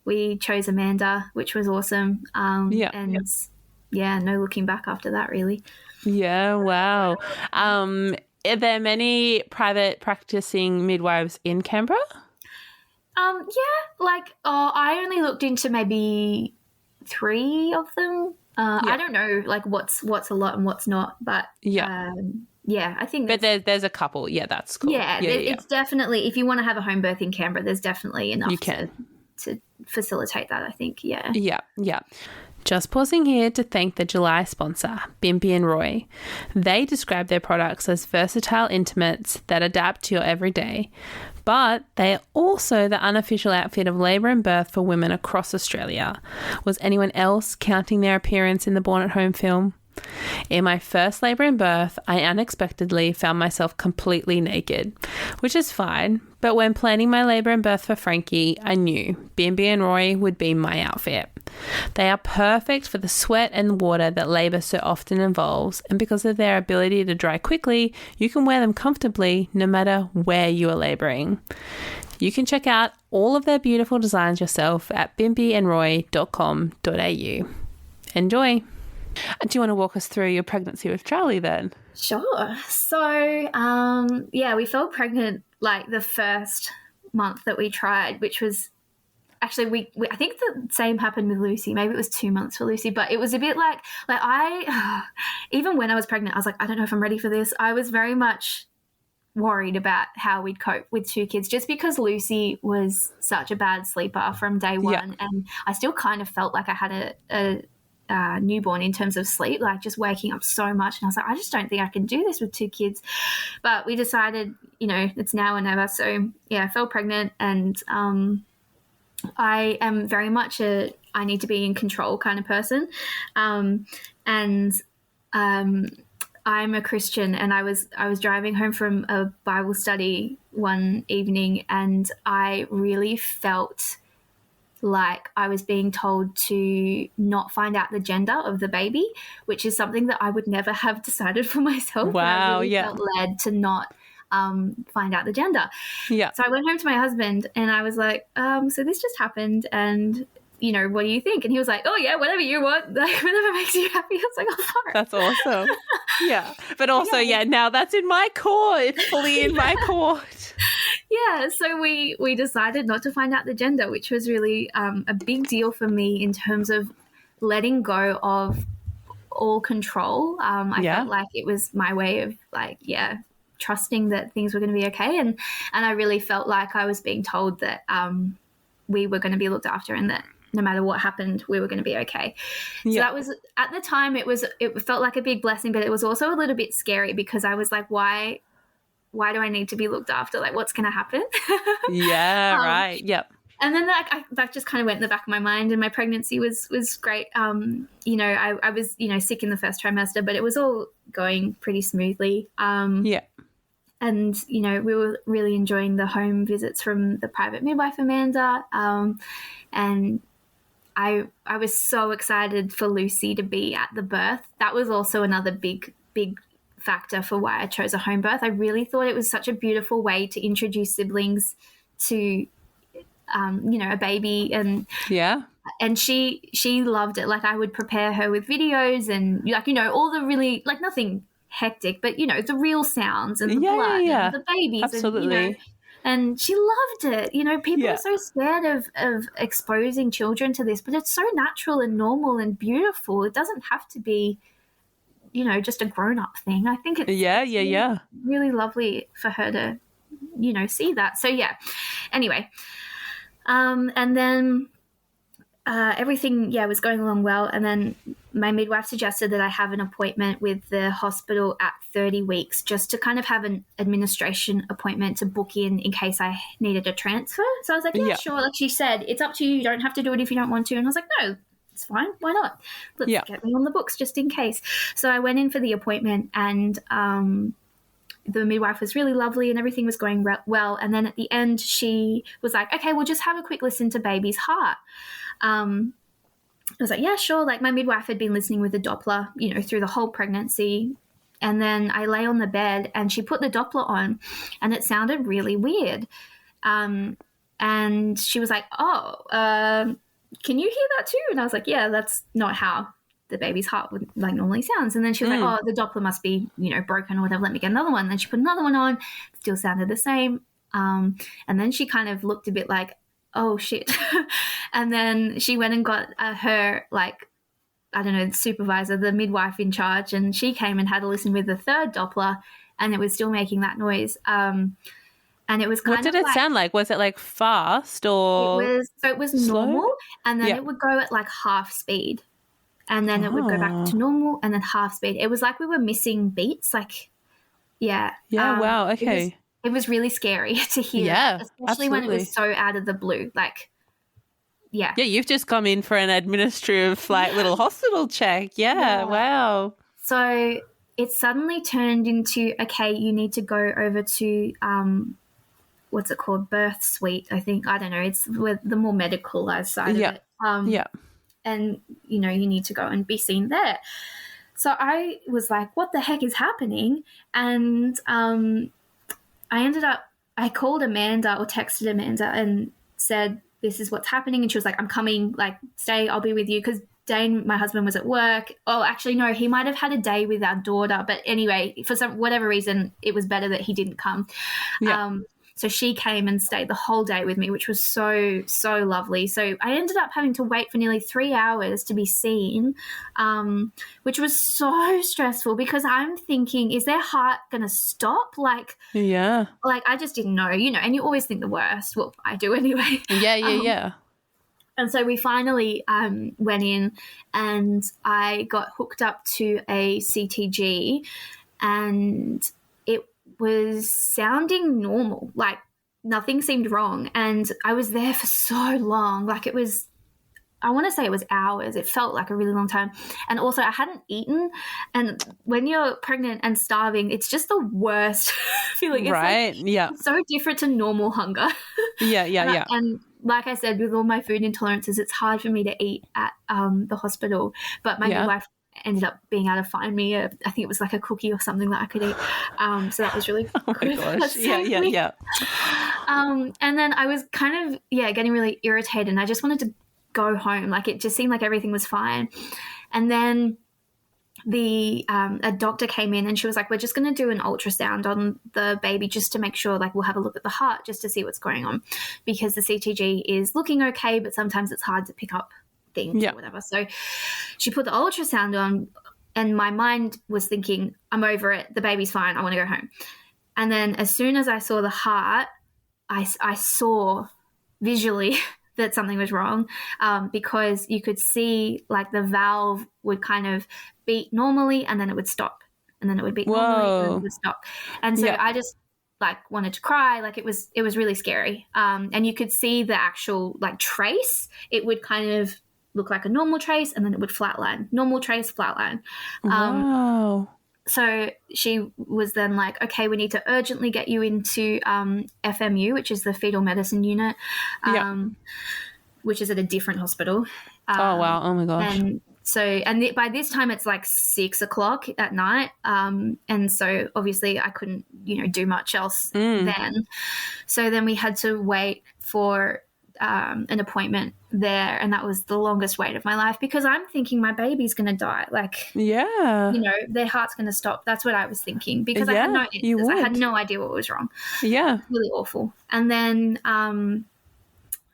Speaker 2: We chose Amanda, which was awesome. No looking back after that, really.
Speaker 1: Yeah, wow. Are there many private practicing midwives in Canberra?
Speaker 2: I only looked into maybe 3 of them. I don't know, like what's a lot and what's not, but I think.
Speaker 1: But there's a couple. Yeah, that's cool.
Speaker 2: It's definitely, if you want to have a home birth in Canberra, there's definitely enough. You can. To facilitate that, I think. Yeah.
Speaker 1: Just pausing here to thank the July sponsor, Bimpy and Roy. They describe their products as versatile intimates that adapt to your everyday, but they are also the unofficial outfit of labour and birth for women across Australia. Was anyone else counting their appearance in the Born at Home film? In my first labour and birth, I unexpectedly found myself completely naked, which is fine, but when planning my labour and birth for Frankie, I knew Bimby and Roy would be my outfit. They are perfect for the sweat and water that labour so often involves, and because of their ability to dry quickly, you can wear them comfortably no matter where you are labouring. You can check out all of their beautiful designs yourself at bimpyandroy.com.au. Enjoy! Do you want to walk us through your pregnancy with Charlie then?
Speaker 2: Sure. So, we fell pregnant like the first month that we tried, which was actually, we I think the same happened with Lucy. Maybe it was 2 months for Lucy, but it was a bit like even when I was pregnant, I was like, I don't know if I'm ready for this. I was very much worried about how we'd cope with 2 kids just because Lucy was such a bad sleeper from day one. And I still kind of felt like I had a newborn in terms of sleep, like just waking up so much, and I was like, I just don't think I can do this with 2 kids. But we decided, you know, it's now or never. So I fell pregnant, and I am very much I need to be in control kind of person, and I'm a Christian, and I was driving home from a Bible study one evening, and I really felt like I was being told to not find out the gender of the baby, which is something that I would never have decided for myself.
Speaker 1: Wow,
Speaker 2: I really felt led to not find out the gender. Yeah. So I went home to my husband and I was like, so this just happened, and you know, what do you think? And he was like, oh yeah, whatever you want, like whatever makes you happy. I was like, oh, fine.
Speaker 1: That's awesome. Yeah. But also, now that's in my court. It's fully in my court.
Speaker 2: Yeah, so we decided not to find out the gender, which was really a big deal for me in terms of letting go of all control. I felt like it was my way of like, trusting that things were going to be okay. And I really felt like I was being told that we were going to be looked after and that no matter what happened, we were going to be okay. So that was, at the time, it felt like a big blessing, but it was also a little bit scary because I was like, why do I need to be looked after? Like, what's going to happen?
Speaker 1: Yeah, right. Yep.
Speaker 2: And then that just kind of went in the back of my mind, and my pregnancy was great. You know, I was, you know, sick in the first trimester, but it was all going pretty smoothly. And, you know, we were really enjoying the home visits from the private midwife, Amanda. And I was so excited for Lucy to be at the birth. That was also another big factor for why I chose a home birth. I really thought it was such a beautiful way to introduce siblings to, you know, a baby. And she loved it. Like, I would prepare her with videos and, like, you know, all the really, like, nothing hectic, but, you know, the real sounds and the blood and the babies.
Speaker 1: Absolutely.
Speaker 2: And, you know, and she loved it. You know, people are so scared of exposing children to this, but it's so natural and normal and beautiful. It doesn't have to be, you know, just a grown-up thing. I think it's really lovely for her to, you know, see that. So, anyway. And then everything, was going along well. And then my midwife suggested that I have an appointment with the hospital at 30 weeks just to kind of have an administration appointment to book in case I needed a transfer. So I was like, sure. Like she said, it's up to you. You don't have to do it if you don't want to. And I was like, no, it's fine. Why not? Let's get me on the books just in case. So I went in for the appointment, and the midwife was really lovely and everything was going well. And then at the end, she was like, okay, we'll just have a quick listen to baby's heart. I was like, yeah, sure. Like, my midwife had been listening with the Doppler, you know, through the whole pregnancy. And then I lay on the bed and she put the Doppler on and it sounded really weird. And she was like, can you hear that too? And I was like, yeah, that's not how the baby's heart would like normally sounds. And then she was like, oh, the Doppler must be, you know, broken or whatever. Let me get another one. And then she put another one on, still sounded the same. And then she kind of looked a bit like, oh shit. And then she went and got her, like, I don't know, the supervisor, the midwife in charge, and she came and had a listen with the third Doppler, and it was still making that noise. And it was kind of, what did
Speaker 1: it sound like? Was it like fast or?
Speaker 2: It was
Speaker 1: slow?
Speaker 2: Normal, and then it would go at like half speed, and then it would go back to normal, and then half speed. It was like we were missing beats, like,
Speaker 1: wow, okay.
Speaker 2: It was really scary to hear, especially when it was so out of the blue, like. Yeah,
Speaker 1: you've just come in for an administrative, like, little hospital check. Wow.
Speaker 2: So it suddenly turned into, okay, you need to go over to, what's it called, birth suite, I think. I don't know. It's with the more medicalized side of it. And, you know, you need to go and be seen there. So I was like, what the heck is happening? And I called Amanda or texted Amanda and said, this is what's happening. And she was like, I'm coming, like, stay, I'll be with you. Because Dane, my husband, was at work. Oh, actually, no, he might have had a day with our daughter. But anyway, for whatever reason, it was better that he didn't come. So she came and stayed the whole day with me, which was so, so lovely. So I ended up having to wait for nearly 3 hours to be seen, which was so stressful because I'm thinking, is their heart going to stop? Like, I just didn't know, you know, and you always think the worst. Well, I do anyway. And so we finally went in and I got hooked up to a CTG and was sounding normal, like nothing seemed wrong. And I was there for so long, like it was, I want to say it was hours. It felt like a really long time. And also I hadn't eaten. And when you're pregnant and starving, it's just the worst feeling. It's
Speaker 1: right.
Speaker 2: It's so different to normal hunger. And like I said, with all my food intolerances, it's hard for me to eat at the hospital. But my midwife ended up being able to find me I think it was like a cookie or something that I could eat, so that was really good.
Speaker 1: Oh my gosh. And
Speaker 2: then I was kind of getting really irritated and I just wanted to go home. Like, it just seemed like everything was fine. And then a doctor came in and she was like, we're just going to do an ultrasound on the baby just to make sure, like, we'll have a look at the heart just to see what's going on, because the CTG is looking okay, but sometimes it's hard to pick up things or whatever. So she put the ultrasound on, and my mind was thinking, I'm over it. The baby's fine. I want to go home. And then as soon as I saw the heart, I saw visually that something was wrong, because you could see, like, the valve would kind of beat normally and then it would stop, and then it would beat normally and then it would stop. And so I just, like, wanted to cry. Like, it was really scary. And you could see the actual, like, trace. It would kind of look like a normal trace, and then it would flatline. Normal trace, flatline.
Speaker 1: Wow.
Speaker 2: So she was then like, okay, we need to urgently get you into FMU, which is the fetal medicine unit, which is at a different hospital.
Speaker 1: Oh, wow. Oh, my gosh.
Speaker 2: And so, by this time it's like 6 o'clock at night. And so obviously I couldn't, do much else then. So then we had to wait for an appointment there, and that was the longest wait of my life, because I'm thinking my baby's going to die. Like, their heart's going to stop. That's what I was thinking, because I had no answers. I had no idea what was wrong. Yeah. Really awful. And then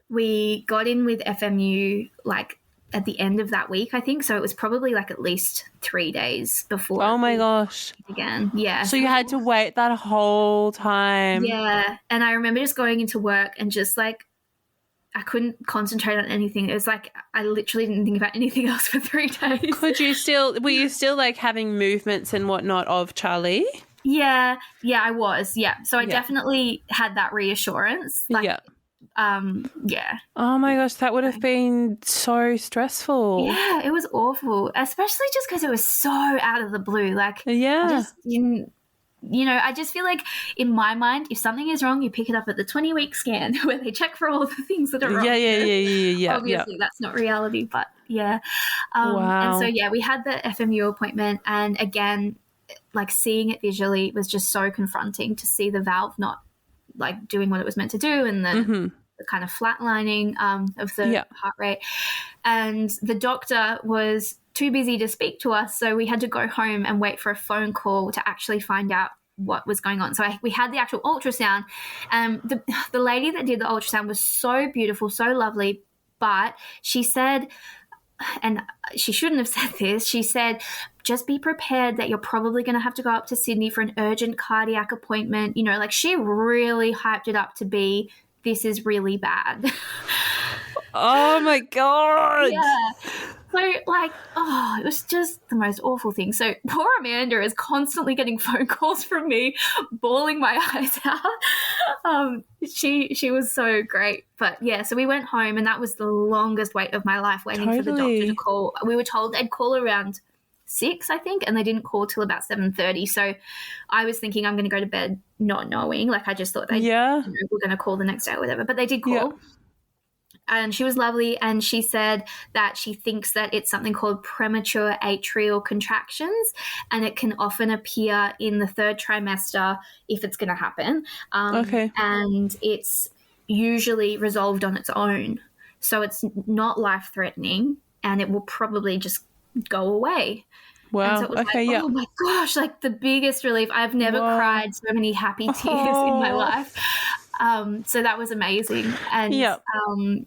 Speaker 2: we got in with FMU, like, at the end of that week, I think. So it was probably, like, at least 3 days before.
Speaker 1: Oh, my gosh.
Speaker 2: Again. Yeah.
Speaker 1: So you had to wait that whole time.
Speaker 2: Yeah. And I remember just going into work and just, like, I couldn't concentrate on anything. It was like I literally didn't think about anything else for 3 days.
Speaker 1: Were you still like having movements and whatnot of Charlie?
Speaker 2: Yeah, I was. Yeah. So I definitely had that reassurance. Like, yeah.
Speaker 1: Oh my gosh, that would have been so stressful.
Speaker 2: Yeah, it was awful, especially just because it was so out of the blue. Like, I just feel like in my mind, if something is wrong, you pick it up at the 20-week scan where they check for all the things that are wrong.
Speaker 1: Yeah.
Speaker 2: Obviously, that's not reality, but yeah.
Speaker 1: Wow.
Speaker 2: And so, we had the FMU appointment, and again, like, seeing it visually was just so confronting to see the valve not, like, doing what it was meant to do, and the kind of flatlining of the heart rate. And the doctor was too busy to speak to us, so we had to go home and wait for a phone call to actually find out what was going on. So we had the actual ultrasound, and the lady that did the ultrasound was so beautiful, so lovely, but she said, and she shouldn't have said this, she said, just be prepared that you're probably going to have to go up to Sydney for an urgent cardiac appointment. Like, she really hyped it up to be, this is really bad.
Speaker 1: Oh my God.
Speaker 2: Yeah. So, like, it was just the most awful thing. So poor Amanda is constantly getting phone calls from me, bawling my eyes out. She was so great. But, yeah, so we went home, and that was the longest wait of my life, waiting for the doctor to call. We were told they'd call around 6, I think, and they didn't call till about 7:30. So I was thinking I'm going to go to bed not knowing. Like, I just thought they were going to call the next day or whatever. But they did call. Yeah. And she was lovely, and she said that she thinks that it's something called premature atrial contractions, and it can often appear in the 3rd trimester if it's going to happen. And it's usually resolved on its own. So it's not life-threatening, and it will probably just go away.
Speaker 1: Wow.
Speaker 2: And so it was oh my gosh, like, the biggest relief. I've never cried so many happy tears in my life. So that was amazing. And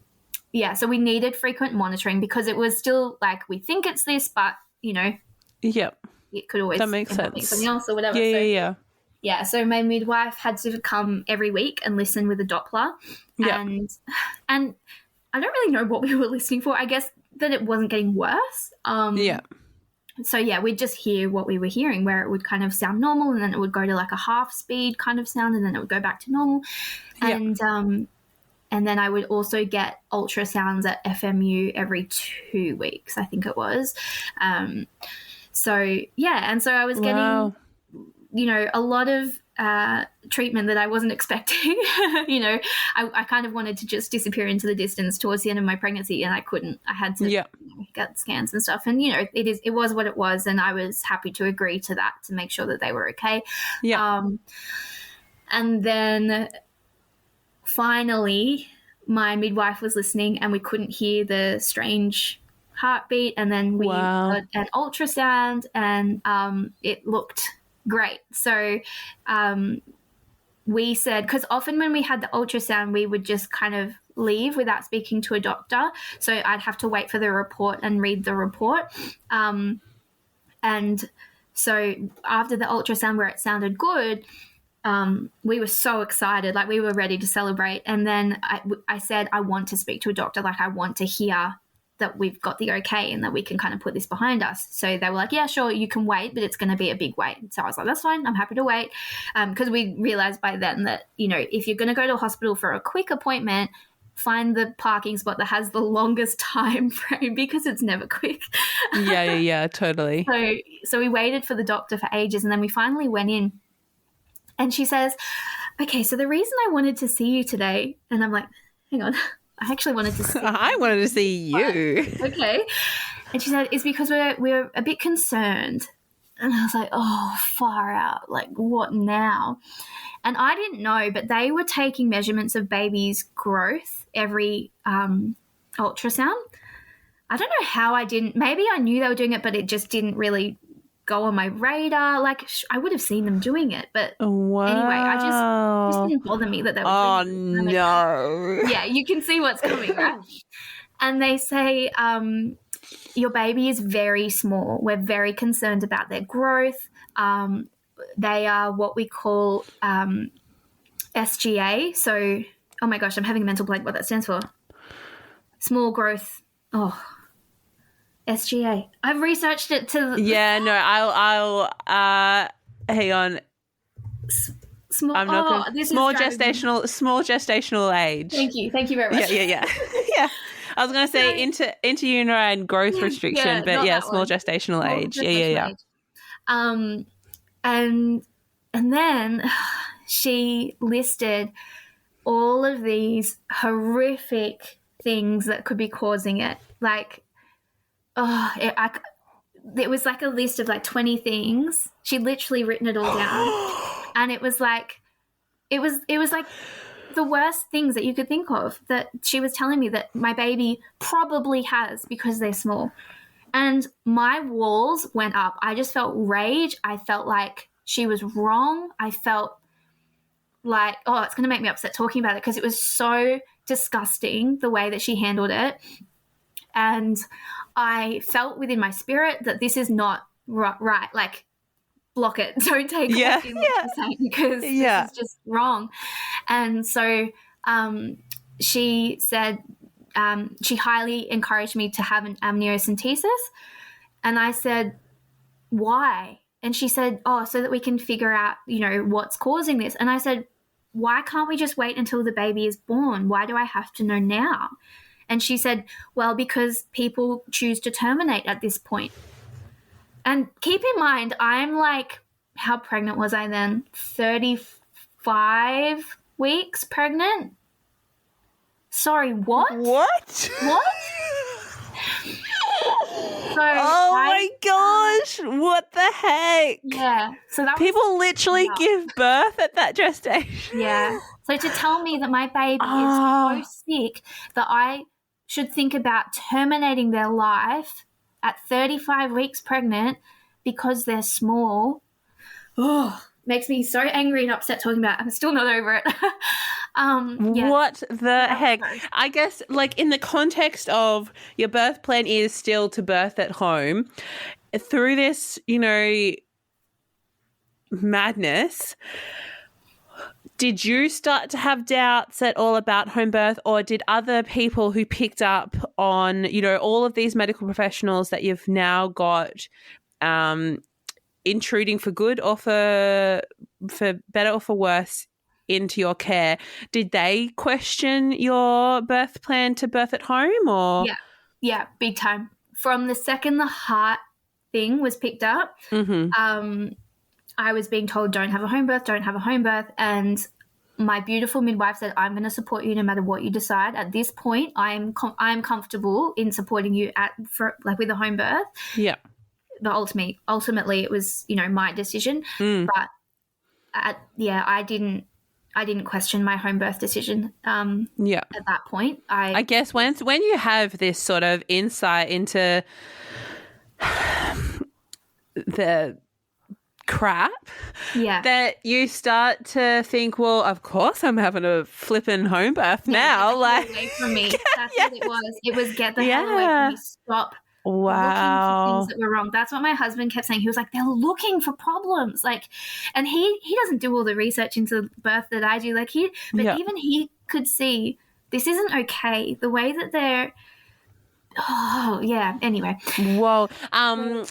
Speaker 2: so we needed frequent monitoring, because it was still like, we think it's this, but it could always,
Speaker 1: that makes sense,
Speaker 2: something else or whatever. So my midwife had to come every week and listen with a Doppler. And I don't really know what we were listening for. I guess that it wasn't getting worse. So, we'd just hear what we were hearing, where it would kind of sound normal, and then it would go to like a half speed kind of sound, and then it would go back to normal. And then I would also get ultrasounds at FMU every 2 weeks, I think it was. And so I was getting, a lot of treatment that I wasn't expecting. I kind of wanted to just disappear into the distance towards the end of my pregnancy, and I couldn't. I had to get scans and stuff, and it was what it was, and I was happy to agree to that to make sure that they were okay. And then finally, my midwife was listening and we couldn't hear the strange heartbeat, and then we got an ultrasound, and it looked great. So we said, because often when we had the ultrasound, we would just kind of leave without speaking to a doctor. So I'd have to wait for the report and read the report. And so after the ultrasound where it sounded good, we were so excited, like we were ready to celebrate. And then I said, I want to speak to a doctor. Like I want to hear that we've got the okay and that we can kind of put this behind us. So they were like, yeah, sure, you can wait, but it's going to be a big wait. So I was like, that's fine. I'm happy to wait. Because we realized by then that, you know, if you're going to go to a hospital for a quick appointment, find the parking spot that has the longest time frame, because it's never quick.
Speaker 1: Yeah, totally.
Speaker 2: So we waited for the doctor for ages, and then we finally went in, and she says, okay, so the reason I wanted to see you today, and I'm like, hang on, I actually wanted to see
Speaker 1: I wanted to see you.
Speaker 2: Okay. And she said, it's because we're a bit concerned. And I was like, oh, far out. Like, what now? And I didn't know, but they were taking measurements of baby's growth every ultrasound. I don't know how I didn't. Maybe I knew they were doing it, but it just didn't really go on my radar. Like, I would have seen them doing it. But anyway, I just didn't bother me that they were doing it.
Speaker 1: No.
Speaker 2: Yeah, you can see what's coming, right? And they say, your baby is very small. We're very concerned about their growth. They are what we call SGA. So, oh my gosh, I'm having a mental blank what that stands for. Small growth. Oh, SGA. I've researched it to.
Speaker 1: Yeah, no, I'll hang on.
Speaker 2: Small.
Speaker 1: I'm not gonna, small gestational age.
Speaker 2: Thank you very much.
Speaker 1: Yeah. Yeah. I was going to say intrauterine growth restriction, but yeah, small gestational age. Yeah.
Speaker 2: And then she listed all of these horrific things that could be causing it. Like, it was like a list of like 20 things. She'd literally written it all down. And it was like the worst things that you could think of that she was telling me that my baby probably has because they're small. And my walls went up. I just felt rage. I felt like she was wrong. I felt like, it's going to make me upset talking about it because it was so disgusting the way that she handled it. And I felt within my spirit that this is not right. Like, block it. Don't take what you're saying because this is just wrong. And so she said she highly encouraged me to have an amniocentesis. And I said, why? And she said, so that we can figure out, what's causing this. And I said, why can't we just wait until the baby is born? Why do I have to know now? And she said, well, because people choose to terminate at this point. And keep in mind, I'm like, how pregnant was I then? 35 weeks pregnant? Sorry, what?
Speaker 1: What?
Speaker 2: So
Speaker 1: my gosh, what the heck?
Speaker 2: Yeah. So that
Speaker 1: people literally give birth at that gestation.
Speaker 2: Yeah. So to tell me that my baby is so sick that I should think about terminating their life at 35 weeks pregnant because they're small, makes me so angry and upset talking about it. I'm still not over it.
Speaker 1: What the heck? I guess, like, in the context of your birth plan is still to birth at home, through this, madness, did you start to have doubts at all about home birth, or did other people who picked up on, all of these medical professionals that you've now got intruding for good or for better or for worse into your care, did they question your birth plan to birth at home? Or
Speaker 2: yeah, big time. From the second the heart thing was picked up, I was being told don't have a home birth, and my beautiful midwife said, I'm going to support you no matter what you decide. At this point, I'm comfortable in supporting you with a home birth.
Speaker 1: Yeah.
Speaker 2: But ultimately it was, my decision. But I I didn't question my home birth decision
Speaker 1: Yeah.
Speaker 2: at that point.
Speaker 1: I guess when you have this sort of insight into the crap, that you start to think, well, of course I'm having a flipping home birth now. Like,
Speaker 2: away from me. That's what it was. It was get the hell away from me. Stop looking for things that were wrong. That's what my husband kept saying. He was like, they're looking for problems. Like, and he doesn't do all the research into birth that I do. Like even he could see this isn't okay. The way that they're, anyway.
Speaker 1: Whoa. I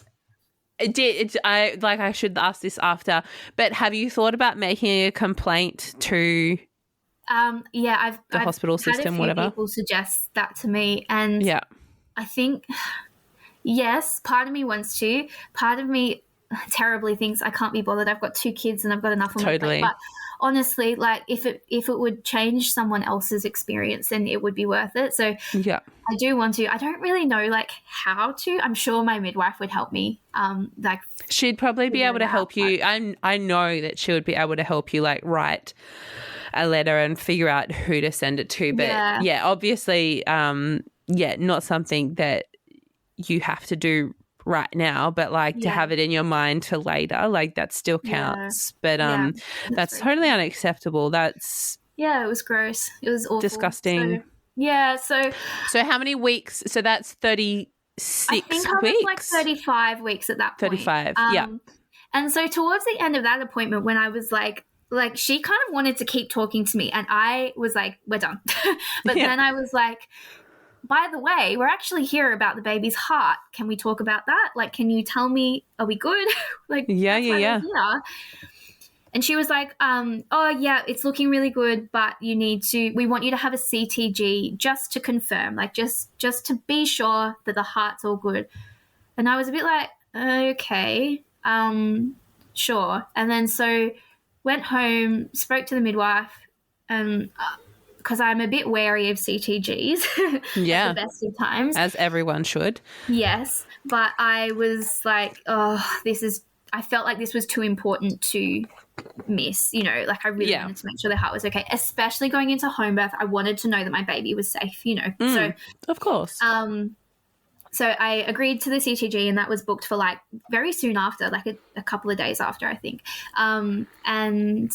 Speaker 1: should ask this after, but have you thought about making a complaint to
Speaker 2: I've
Speaker 1: hospital system,
Speaker 2: had a few
Speaker 1: whatever?
Speaker 2: People suggest that to me, and I think yes, part of me wants to. Part of me terribly thinks I can't be bothered. I've got 2 kids and I've got enough on my plate. But honestly, like if it would change someone else's experience, then it would be worth it. So I do want to. I don't really know like how to. I'm sure my midwife would help me. Like
Speaker 1: she'd probably be able to help you. I know that she would be able to help you like write a letter and figure out who to send it to. But obviously, not something that you have to do right now, but like to have it in your mind to later, like that still counts. But that's totally unacceptable. That's
Speaker 2: it was gross. It was awful.
Speaker 1: Disgusting.
Speaker 2: So
Speaker 1: how many weeks? So that's 36
Speaker 2: I think I was like 35 weeks at that point.
Speaker 1: 35,
Speaker 2: And so towards the end of that appointment, when I was like she kind of wanted to keep talking to me, and I was like, we're done. But then I was like, by the way, we're actually here about the baby's heart. Can we talk about that? Like, can you tell me, are we good? Like, yeah. And she was like, it's looking really good, but we want you to have a CTG just to confirm, like just to be sure that the heart's all good. And I was a bit like, okay, sure. And then so went home, spoke to the midwife, because I'm a bit wary of CTGs at the best of times.
Speaker 1: As everyone should.
Speaker 2: Yes. But I was like, I felt like this was too important to miss, like I really wanted to make sure the heart was okay, especially going into home birth. I wanted to know that my baby was safe, So
Speaker 1: of course.
Speaker 2: So I agreed to the CTG, and that was booked for like very soon after, like a couple of days after, I think. And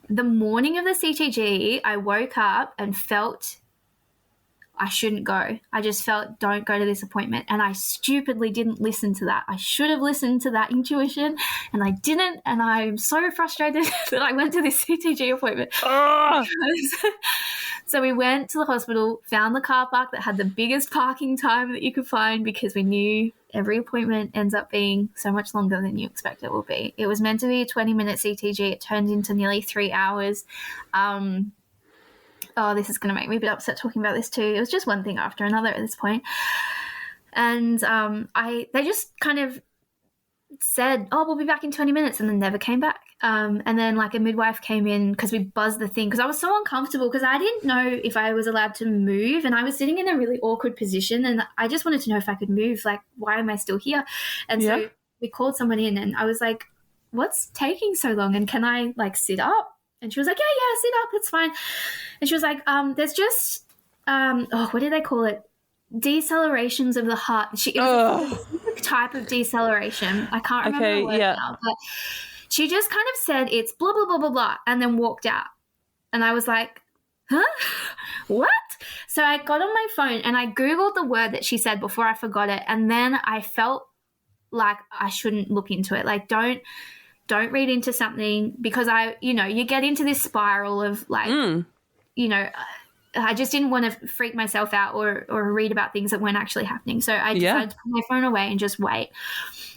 Speaker 2: the morning of the CTG, I woke up and felt I shouldn't go. I just felt, don't go to this appointment. And I stupidly didn't listen to that. I should have listened to that intuition, and I didn't. And I'm so frustrated that I went to this CTG appointment. So we went to the hospital, found the car park that had the biggest parking time that you could find, because we knew every appointment ends up being so much longer than you expect it will be. It was meant to be a 20-minute CTG. It turned into nearly 3 hours. This is going to make me a bit upset talking about this too. It was just one thing after another at this point. And they just kind of said, we'll be back in 20 minutes, and then never came back. And then like a midwife came in, because we buzzed the thing, because I was so uncomfortable, because I didn't know if I was allowed to move, and I was sitting in a really awkward position, and I just wanted to know if I could move. Like, why am I still here? And so we called someone in, and I was like, what's taking so long? And can I like sit up? And she was like, yeah, sit up, it's fine. And she was like, there's just, what do they call it? Decelerations of the heart. It was a specific type of deceleration. I can't remember the word now. But she just kind of said it's blah, blah, blah, blah, blah, and then walked out. And I was like, huh? What? So I got on my phone and I Googled the word that she said before I forgot it. And then I felt like I shouldn't look into it. Like, don't read into something, because you get into this spiral of like, I just didn't want to freak myself out or read about things that weren't actually happening. So I decided to put my phone away and just wait.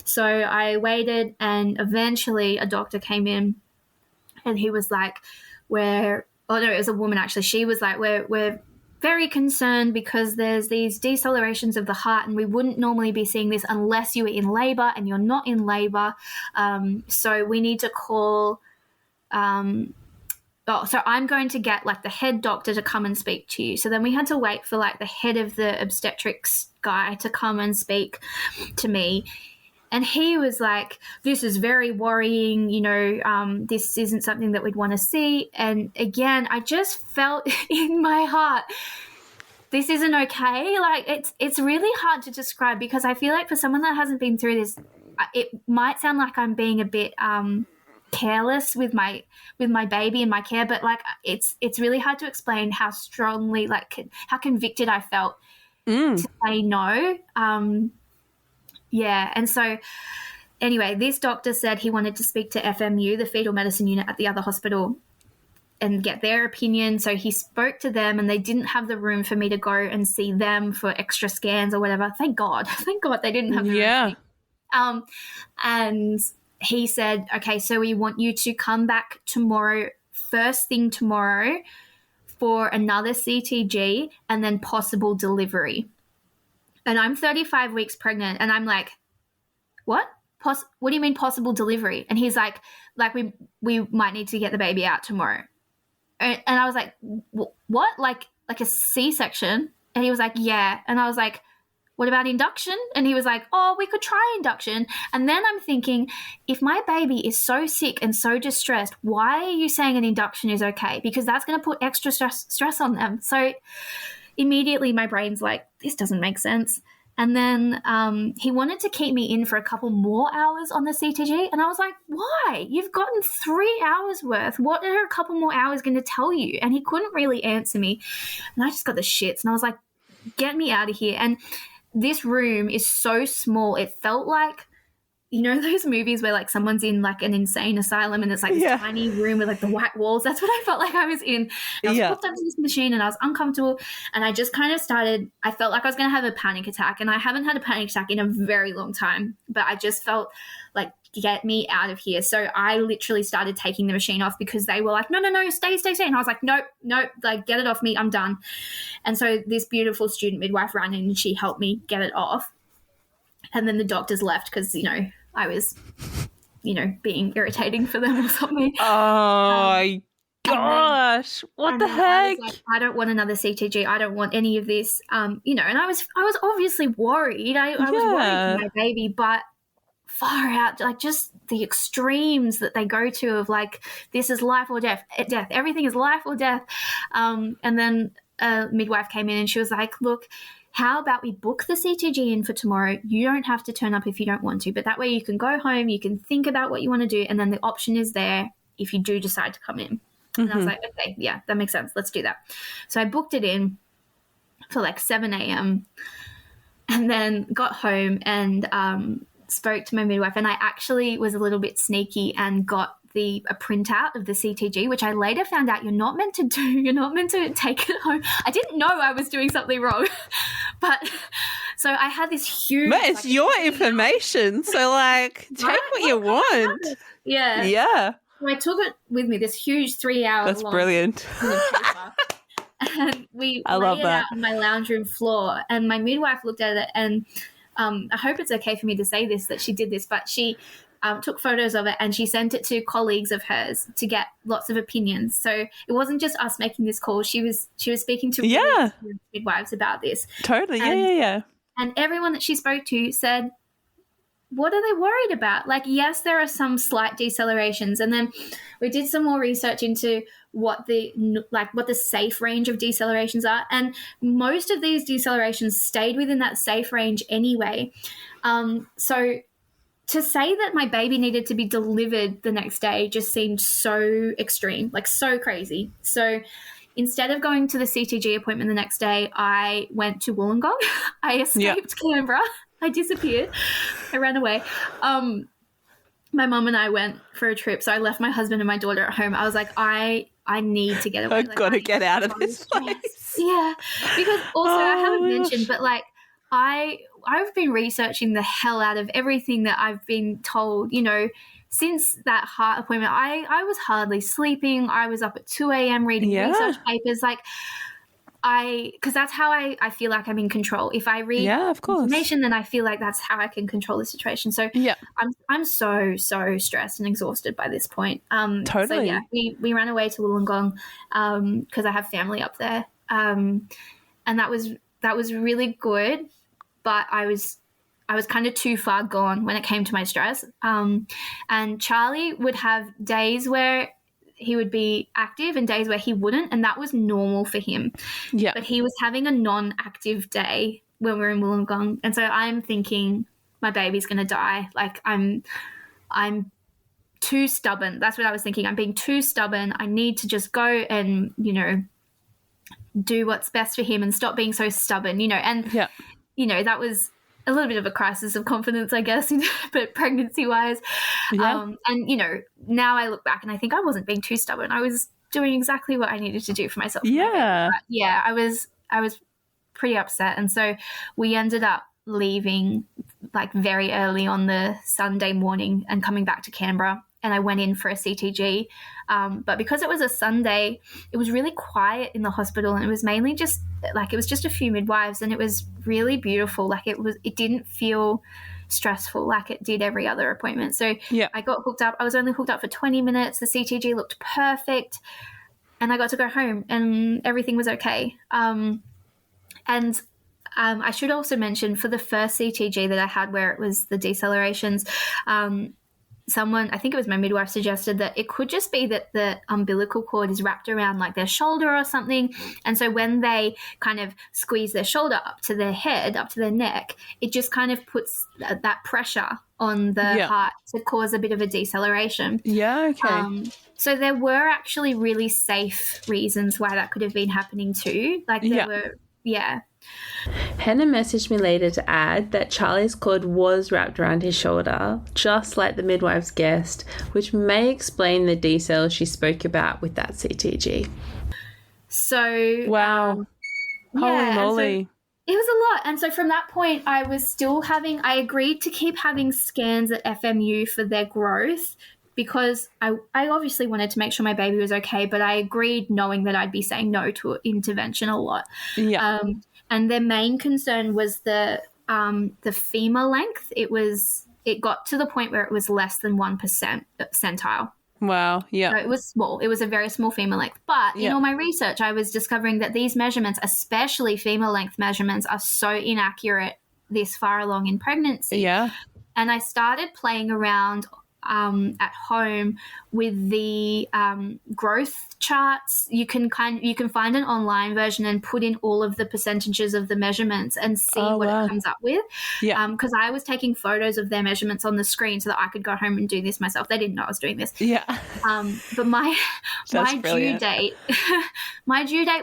Speaker 2: So I waited, and eventually a doctor came in, and he was like, it was a woman actually. She was like, we're very concerned because there's these decelerations of the heart, and we wouldn't normally be seeing this unless you were in labor, and you're not in labor. So we need to call, so I'm going to get like the head doctor to come and speak to you. So then we had to wait for like the head of the obstetrics guy to come and speak to me. And he was like, this is very worrying, this isn't something that we'd want to see. And again, I just felt in my heart, this isn't okay. Like, it's really hard to describe, because I feel like for someone that hasn't been through this, it might sound like I'm being a bit careless with my baby and my care, but like it's really hard to explain how strongly, like how convicted I felt to say no. And so anyway, this doctor said he wanted to speak to FMU, the fetal medicine unit at the other hospital, and get their opinion. So he spoke to them, and they didn't have the room for me to go and see them for extra scans or whatever. Thank God they didn't have the room for me. And he said, okay, so we want you to come back tomorrow, first thing tomorrow, for another CTG and then possible delivery. And I'm 35 weeks pregnant, and I'm like, what? What do you mean possible delivery? And he's like we might need to get the baby out tomorrow. And I was like, what? Like a C-section? And he was like, yeah. And I was like, what about induction? And he was like, oh, we could try induction. And then I'm thinking, if my baby is so sick and so distressed, why are you saying an induction is okay? Because that's going to put extra stress on them. So immediately my brain's like, this doesn't make sense. And then he wanted to keep me in for a couple more hours on the CTG. And I was like, why? You've gotten 3 hours worth. What are a couple more hours going to tell you? And he couldn't really answer me. And I just got the shits. And I was like, get me out of here. And this room is so small. It felt like, those movies where like someone's in like an insane asylum and it's like this tiny room with like the white walls. That's what I felt like I was in. And I was hooked up to this machine and I was uncomfortable, and I just kind of I felt like I was going to have a panic attack, and I haven't had a panic attack in a very long time, but I just felt like, get me out of here. So I literally started taking the machine off, because they were like, no, stay. And I was like, nope, like get it off me. I'm done. And so this beautiful student midwife ran in and she helped me get it off. And then the doctors left because, I was, being irritating for them or something.
Speaker 1: Oh, gosh. What the heck?
Speaker 2: I was like, I don't want another CTG. I don't want any of this. And I was obviously worried. I was worried for my baby, but far out, like just the extremes that they go to of like, this is life or death. Everything is life or death. And then a midwife came in and she was like, look, how about we book the CTG in for tomorrow? You don't have to turn up if you don't want to, but that way you can go home, you can think about what you want to do, and then the option is there if you do decide to come in. And I was like, okay, yeah, that makes sense. Let's do that. So I booked it in for like 7 a.m. and then got home and spoke to my midwife, and I actually was a little bit sneaky and got a printout of the CTG, which I later found out you're not meant to do. You're not meant to take it home. I didn't know I was doing something wrong. But so I had this huge...
Speaker 1: But it's your information, so like take what you want.
Speaker 2: Yeah.
Speaker 1: Yeah.
Speaker 2: So I took it with me, this huge 3 hour
Speaker 1: That's
Speaker 2: long
Speaker 1: brilliant.
Speaker 2: And we
Speaker 1: I
Speaker 2: laid
Speaker 1: love
Speaker 2: it
Speaker 1: that.
Speaker 2: out on my lounge room floor, and my midwife looked at it, and I hope it's okay for me to say this, that she did this, but she took photos of it and she sent it to colleagues of hers to get lots of opinions. So it wasn't just us making this call. She was speaking to really midwives about this.
Speaker 1: Totally.
Speaker 2: And,
Speaker 1: Yeah.
Speaker 2: And everyone that she spoke to said, what are they worried about? Like, yes, there are some slight decelerations. And then we did some more research into what the safe range of decelerations are. And most of these decelerations stayed within that safe range anyway. So to say that my baby needed to be delivered the next day just seemed so extreme, like so crazy. So instead of going to the CTG appointment the next day, I went to Wollongong. I escaped Canberra. I disappeared. I ran away. My mum and I went for a trip, so I left my husband and my daughter at home. I was like, I need to get away.
Speaker 1: I've got to get out of this place.
Speaker 2: Yeah, because also I haven't mentioned, but like I've been researching the hell out of everything that I've been told, since that heart appointment. I was hardly sleeping. I was up at 2 a.m. reading research papers. Like because that's how I feel like I'm in control. If I read information, then I feel like that's how I can control the situation. So I'm so stressed and exhausted by this point.
Speaker 1: Totally.
Speaker 2: So yeah, we ran away to Wollongong because I have family up there. And that was really good, but I was I was kind of too far gone when it came to my stress. And Charlie would have days where he would be active and days where he wouldn't, and that was normal for him.
Speaker 1: Yeah.
Speaker 2: But he was having a non-active day when we were in Wollongong, and so I'm thinking my baby's going to die. Like I'm too stubborn. That's what I was thinking. I'm being too stubborn. I need to just go and, you know, do what's best for him and stop being so stubborn, you know. And, you know, that was a little bit of a crisis of confidence, I guess, but pregnancy-wise.
Speaker 1: Yeah.
Speaker 2: And, you know, now I look back and I think I wasn't being too stubborn. I was doing exactly what I needed to do for myself.
Speaker 1: Yeah.
Speaker 2: But yeah, I was pretty upset. And so we ended up leaving like very early on the Sunday morning and coming back to Canberra. And I went in for a CTG. But because it was a Sunday, it was really quiet in the hospital, and it was mainly just like, it was just a few midwives, and it was really beautiful. Like it didn't feel stressful like it did every other appointment. So I got hooked up. I was only hooked up for 20 minutes. The CTG looked perfect, and I got to go home and everything was okay. And I should also mention, for the first CTG that I had where it was the decelerations, someone, I think it was my midwife, suggested that it could just be that the umbilical cord is wrapped around like their shoulder or something. And so when they kind of squeeze their shoulder up to their head, up to their neck, it just kind of puts that pressure on the heart to cause a bit of a deceleration.
Speaker 1: Yeah, okay.
Speaker 2: So there were actually really safe reasons why that could have been happening too. Like there were,
Speaker 1: Hannah messaged me later to add that Charlie's cord was wrapped around his shoulder, just like the midwife's guessed, which may explain the decel she spoke about with that CTG.
Speaker 2: So
Speaker 1: wow. Holy moly.
Speaker 2: So it was a lot. And so from that point, I agreed to keep having scans at FMU for their growth, because I obviously wanted to make sure my baby was okay, but I agreed knowing that I'd be saying no to intervention a lot.
Speaker 1: Yeah.
Speaker 2: And their main concern was the femur length. It got to the point where it was less than 1% centile.
Speaker 1: Wow. Yeah.
Speaker 2: So it was small. It was a very small femur length. But in all my research, I was discovering that these measurements, especially femur length measurements, are so inaccurate this far along in pregnancy.
Speaker 1: Yeah.
Speaker 2: And I started playing around at home with the growth charts. You can find an online version and put in all of the percentages of the measurements and see what it comes up with. Yeah. Because I was taking photos of their measurements on the screen so that I could go home and do this myself. They didn't know I was doing this.
Speaker 1: Yeah.
Speaker 2: But my due date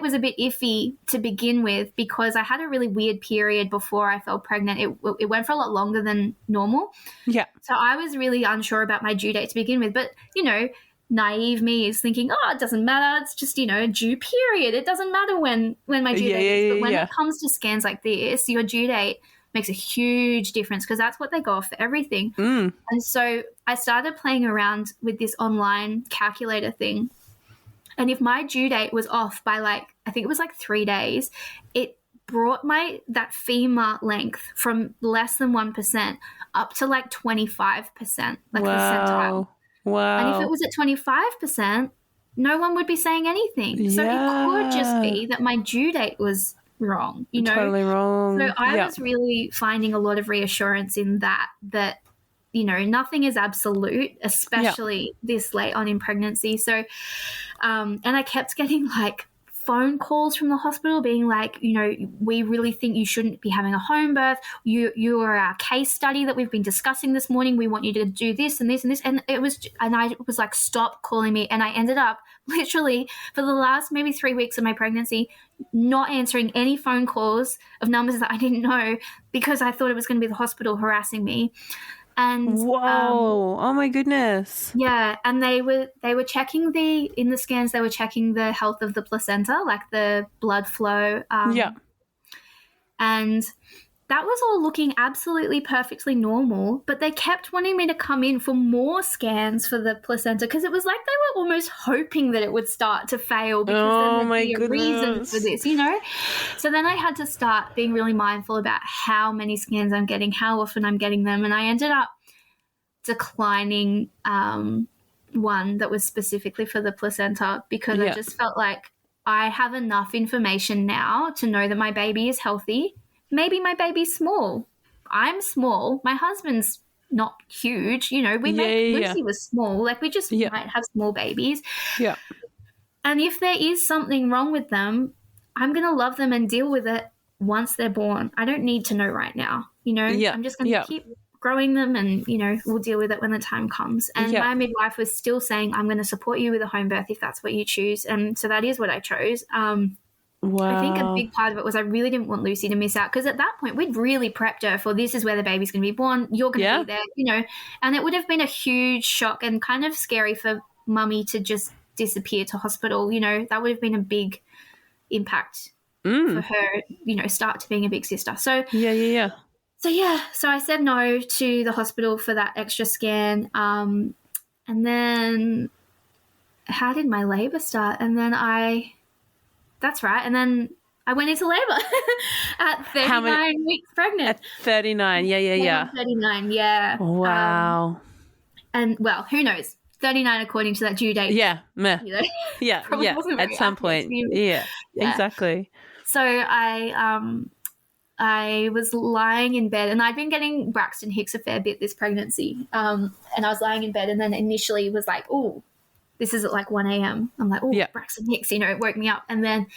Speaker 2: was a bit iffy to begin with, because I had a really weird period before I fell pregnant. It went for a lot longer than normal. Yeah. So I was really unsure about my due date to begin with. But, you know, naive me is thinking, it doesn't matter. It's just, you know, a due period. It doesn't matter when my due date is. But when it comes to scans like this, your due date makes a huge difference, because that's what they go off for everything. And so I started playing around with this online calculator thing. And if my due date was off by I think it was 3 days, it brought that femur length from less than 1% up to 25%, the centile. Wow. And if it was at 25%, no one would be saying anything. So it could just be that my due date was wrong, you know.
Speaker 1: Totally wrong.
Speaker 2: So I was really finding a lot of reassurance in that, you know, nothing is absolute, especially this late on in pregnancy. So, and I kept getting phone calls from the hospital being you know, we really think you shouldn't be having a home birth. You are our case study that we've been discussing this morning. We want you to do this and this and this. And I was stop calling me. And I ended up literally for the last maybe 3 weeks of my pregnancy not answering any phone calls of numbers that I didn't know, because I thought it was going to be the hospital harassing me. And
Speaker 1: whoa, oh my goodness.
Speaker 2: Yeah, and they were checking in the scans, they were checking the health of the placenta, the blood flow. And that was all looking absolutely perfectly normal, but they kept wanting me to come in for more scans for the placenta, because it was like they were almost hoping that it would start to fail, because then there'd be a reason for this, you know? So then I had to start being really mindful about how many scans I'm getting, how often I'm getting them, and I ended up declining one that was specifically for the placenta, because I just felt like I have enough information now to know that my baby is healthy. Maybe my baby's small. I'm small. My husband's not huge. You know, Lucy was small. Like, we just might have small babies.
Speaker 1: Yeah.
Speaker 2: And if there is something wrong with them, I'm going to love them and deal with it once they're born. I don't need to know right now. You know, I'm just going to keep growing them, and, you know, we'll deal with it when the time comes. And my midwife was still saying, I'm going to support you with a home birth if that's what you choose. And so that is what I chose.
Speaker 1: Wow.
Speaker 2: I think a big part of it was I really didn't want Lucy to miss out, because at that point we'd really prepped her for, this is where the baby's going to be born. You're going to be there, you know. And it would have been a huge shock and kind of scary for mummy to just disappear to hospital. You know, that would have been a big impact for her, you know, start to being a big sister. So So I said no to the hospital for that extra scan. And then how did my labor start? And then that's right. And then I went into labor at 39 weeks pregnant.
Speaker 1: At 39, yeah.
Speaker 2: 39, yeah.
Speaker 1: Wow.
Speaker 2: And, well, who knows? 39 according to that due date.
Speaker 1: Yeah, meh.
Speaker 2: You know?
Speaker 1: Yeah. At some point. Yeah, exactly.
Speaker 2: So I was lying in bed, and I'd been getting Braxton Hicks a fair bit this pregnancy. And I was lying in bed, and then initially was like, oh, this is at like 1 a.m. I'm like, oh, Braxton Hicks, you know, it woke me up. And then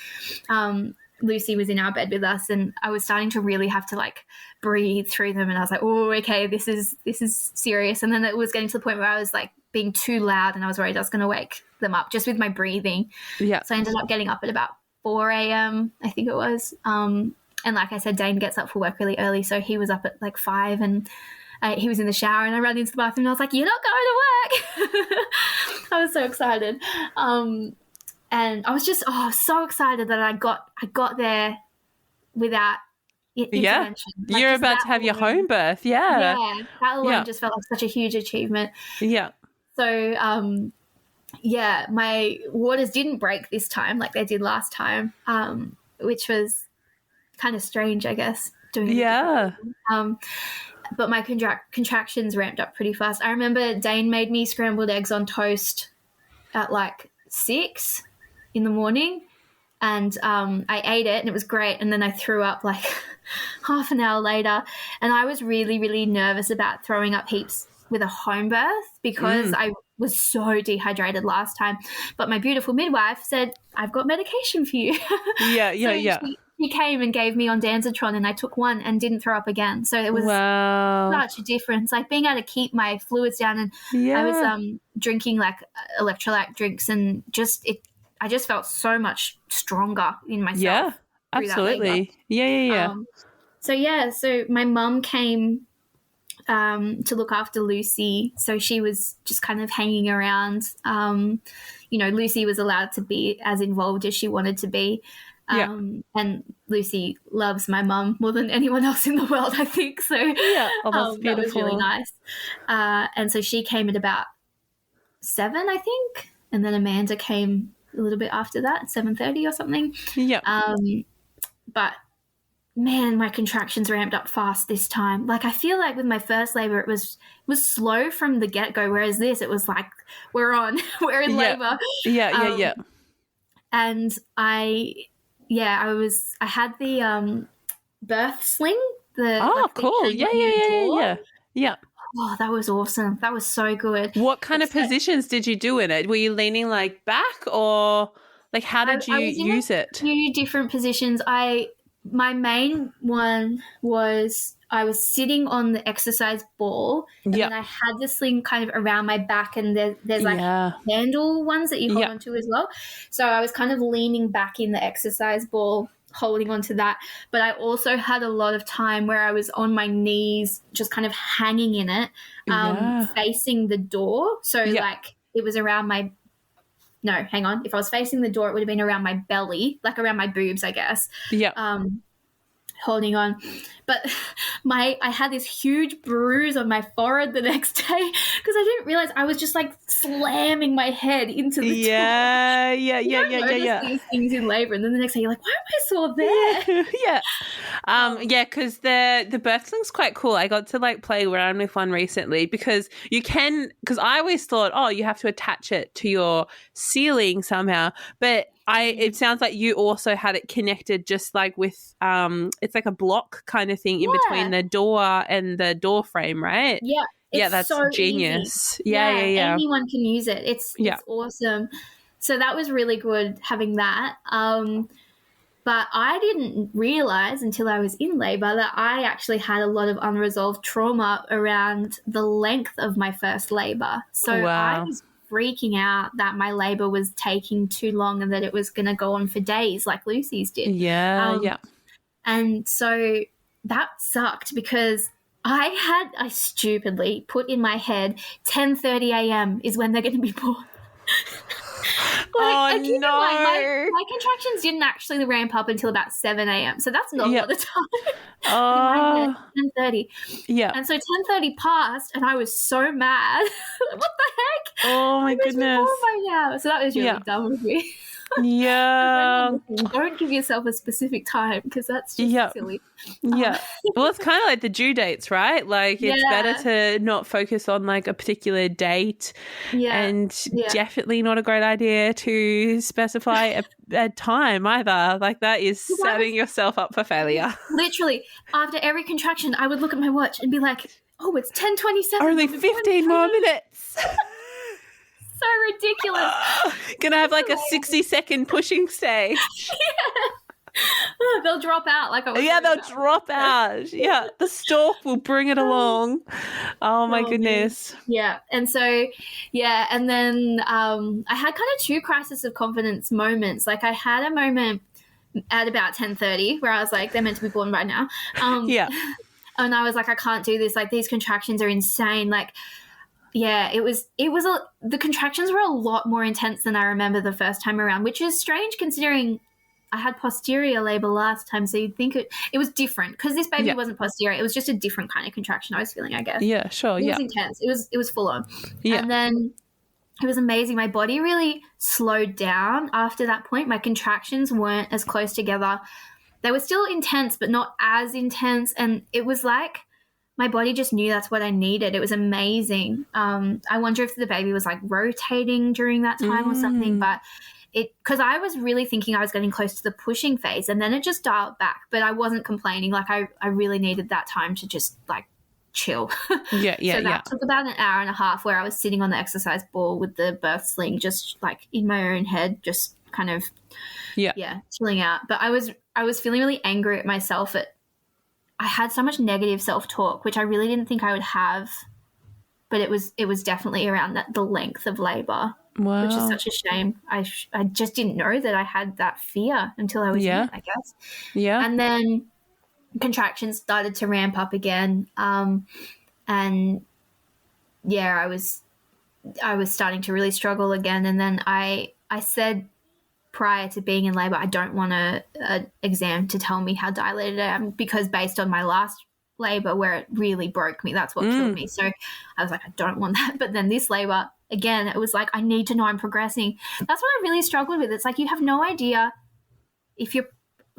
Speaker 2: Lucy was in our bed with us, and I was starting to really have to like breathe through them. And I was like, oh, okay, this is serious. And then it was getting to the point where I was like being too loud, and I was worried I was going to wake them up just with my breathing. Yeah. So I ended up getting up at about 4 a.m., I think it was. And like I said, Dane gets up for work really early, so he was up at like 5, and he was in the shower, and I ran into the bathroom, and I was like, you're not going to work. I was so excited. And I was just so excited that I got there without intervention.
Speaker 1: Like, you're about to have your home birth. Yeah,
Speaker 2: that alone just felt like such a huge achievement. Yeah. So my waters didn't break this time like they did last time, which was kind of strange, I guess, doing it. But my contractions ramped up pretty fast. I remember Dane made me scrambled eggs on toast at like 6 in the morning, and I ate it, and it was great. And then I threw up like half an hour later, and I was really, really nervous about throwing up heaps with a home birth because I was so dehydrated last time. But my beautiful midwife said, I've got medication for you. She came and gave me ondansetron, and I took one and didn't throw up again. So it was such a difference, like being able to keep my fluids down. And I was drinking like electrolyte drinks, and I just felt so much stronger in myself. Yeah,
Speaker 1: absolutely.
Speaker 2: So my mum came to look after Lucy. So she was just kind of hanging around. Lucy was allowed to be as involved as she wanted to be. And Lucy loves my mum more than anyone else in the world, I think. So
Speaker 1: that's beautiful.
Speaker 2: That was really nice. And so she came at about 7, I think, and then Amanda came a little bit after that, 7:30 or something. But man, my contractions ramped up fast this time. Like, I feel like with my first labor, it was slow from the get-go, whereas this, it was like, we're in labor. And I had the birth sling.
Speaker 1: Cool. Yeah.
Speaker 2: Oh, that was awesome. That was so good.
Speaker 1: What kind of positions did you do in it? Were you leaning like back, or like how did you use it?
Speaker 2: 2 different positions. My main one was I was sitting on the exercise ball, and then I had the sling kind of around my back, and there's like handle ones that you hold onto as well. So I was kind of leaning back in the exercise ball, holding onto that. But I also had a lot of time where I was on my knees, just kind of hanging in it, facing the door. So like it was around my – no, hang on. If I was facing the door, it would have been around my belly, like around my boobs, I guess. Holding on. But I had this huge bruise on my forehead the next day because I didn't realize I was just like slamming my head into the door. These things in labor, and then the next day you're like, why am I so there?
Speaker 1: Because the birth sling's quite cool. I got to like play around with one recently because I always thought, you have to attach it to your ceiling somehow, but it sounds like you also had it connected just like with it's like a block kind of thing in between the door and the door frame, right?
Speaker 2: Yeah. It's
Speaker 1: that's
Speaker 2: so
Speaker 1: genius.
Speaker 2: Easy.
Speaker 1: Yeah.
Speaker 2: Anyone can use it. It's awesome. So that was really good having that. But I didn't realize until I was in labor that I actually had a lot of unresolved trauma around the length of my first labor. So I was freaking out that my labor was taking too long and that it was going to go on for days like Lucy's did. And so that sucked because I stupidly put in my head 10:30 a.m. is when they're going to be born.
Speaker 1: My
Speaker 2: contractions didn't actually ramp up until about 7 a.m. So that's not a lot of time. 10:30.
Speaker 1: Yeah.
Speaker 2: And so 10:30 passed and I was so mad. What the heck?
Speaker 1: Oh my goodness.
Speaker 2: By now. So that was really dumb of me.
Speaker 1: Yeah.
Speaker 2: Don't give yourself a specific time because that's just silly.
Speaker 1: Yeah. Well, it's kind of like the due dates, right? Like it's better to not focus on like a particular date and definitely not a great idea to specify a time either. Like that is setting yourself up for failure.
Speaker 2: Literally, after every contraction, I would look at my watch and be like, oh, it's 10:27.
Speaker 1: Only 15 more minutes.
Speaker 2: So ridiculous.
Speaker 1: Gonna have like a 60-second pushing stage.
Speaker 2: They'll drop out like
Speaker 1: they'll drop out. Yeah, the stalk will bring it along. Oh my goodness.
Speaker 2: Yeah, and so and then I had kind of two crisis of confidence moments. Like I had a moment at about 10:30 where I was like, they're meant to be born right now. And I was like, I can't do this. Like these contractions are insane. Like. Yeah, the contractions were a lot more intense than I remember the first time around, which is strange considering I had posterior labor last time. So you'd think it was different because this baby wasn't posterior. It was just a different kind of contraction I was feeling, I guess.
Speaker 1: Yeah, sure.
Speaker 2: It was intense. It was full on.
Speaker 1: Yeah.
Speaker 2: And then it was amazing. My body really slowed down after that point. My contractions weren't as close together. They were still intense, but not as intense. And it was like, my body just knew that's what I needed. It was amazing. I wonder if the baby was like rotating during that time or something, but because I was really thinking I was getting close to the pushing phase and then it just dialed back, but I wasn't complaining. Like I really needed that time to just like chill. So that took about an hour and a half where I was sitting on the exercise ball with the birth sling, just like in my own head, just kind of, chilling out. But I was feeling really angry at myself I had so much negative self-talk, which I really didn't think I would have, but it was definitely around the length of labor, which is such a shame. I just didn't know that I had that fear until I was in it, I guess. Yeah. And then contractions started to ramp up again, and I was starting to really struggle again. And then I said, prior to being in labor, I don't want an exam to tell me how dilated I am because based on my last labor where it really broke me, that's what killed me. So I was like, I don't want that. But then this labor, again, it was like, I need to know I'm progressing. That's what I really struggled with. It's like you have no idea if you're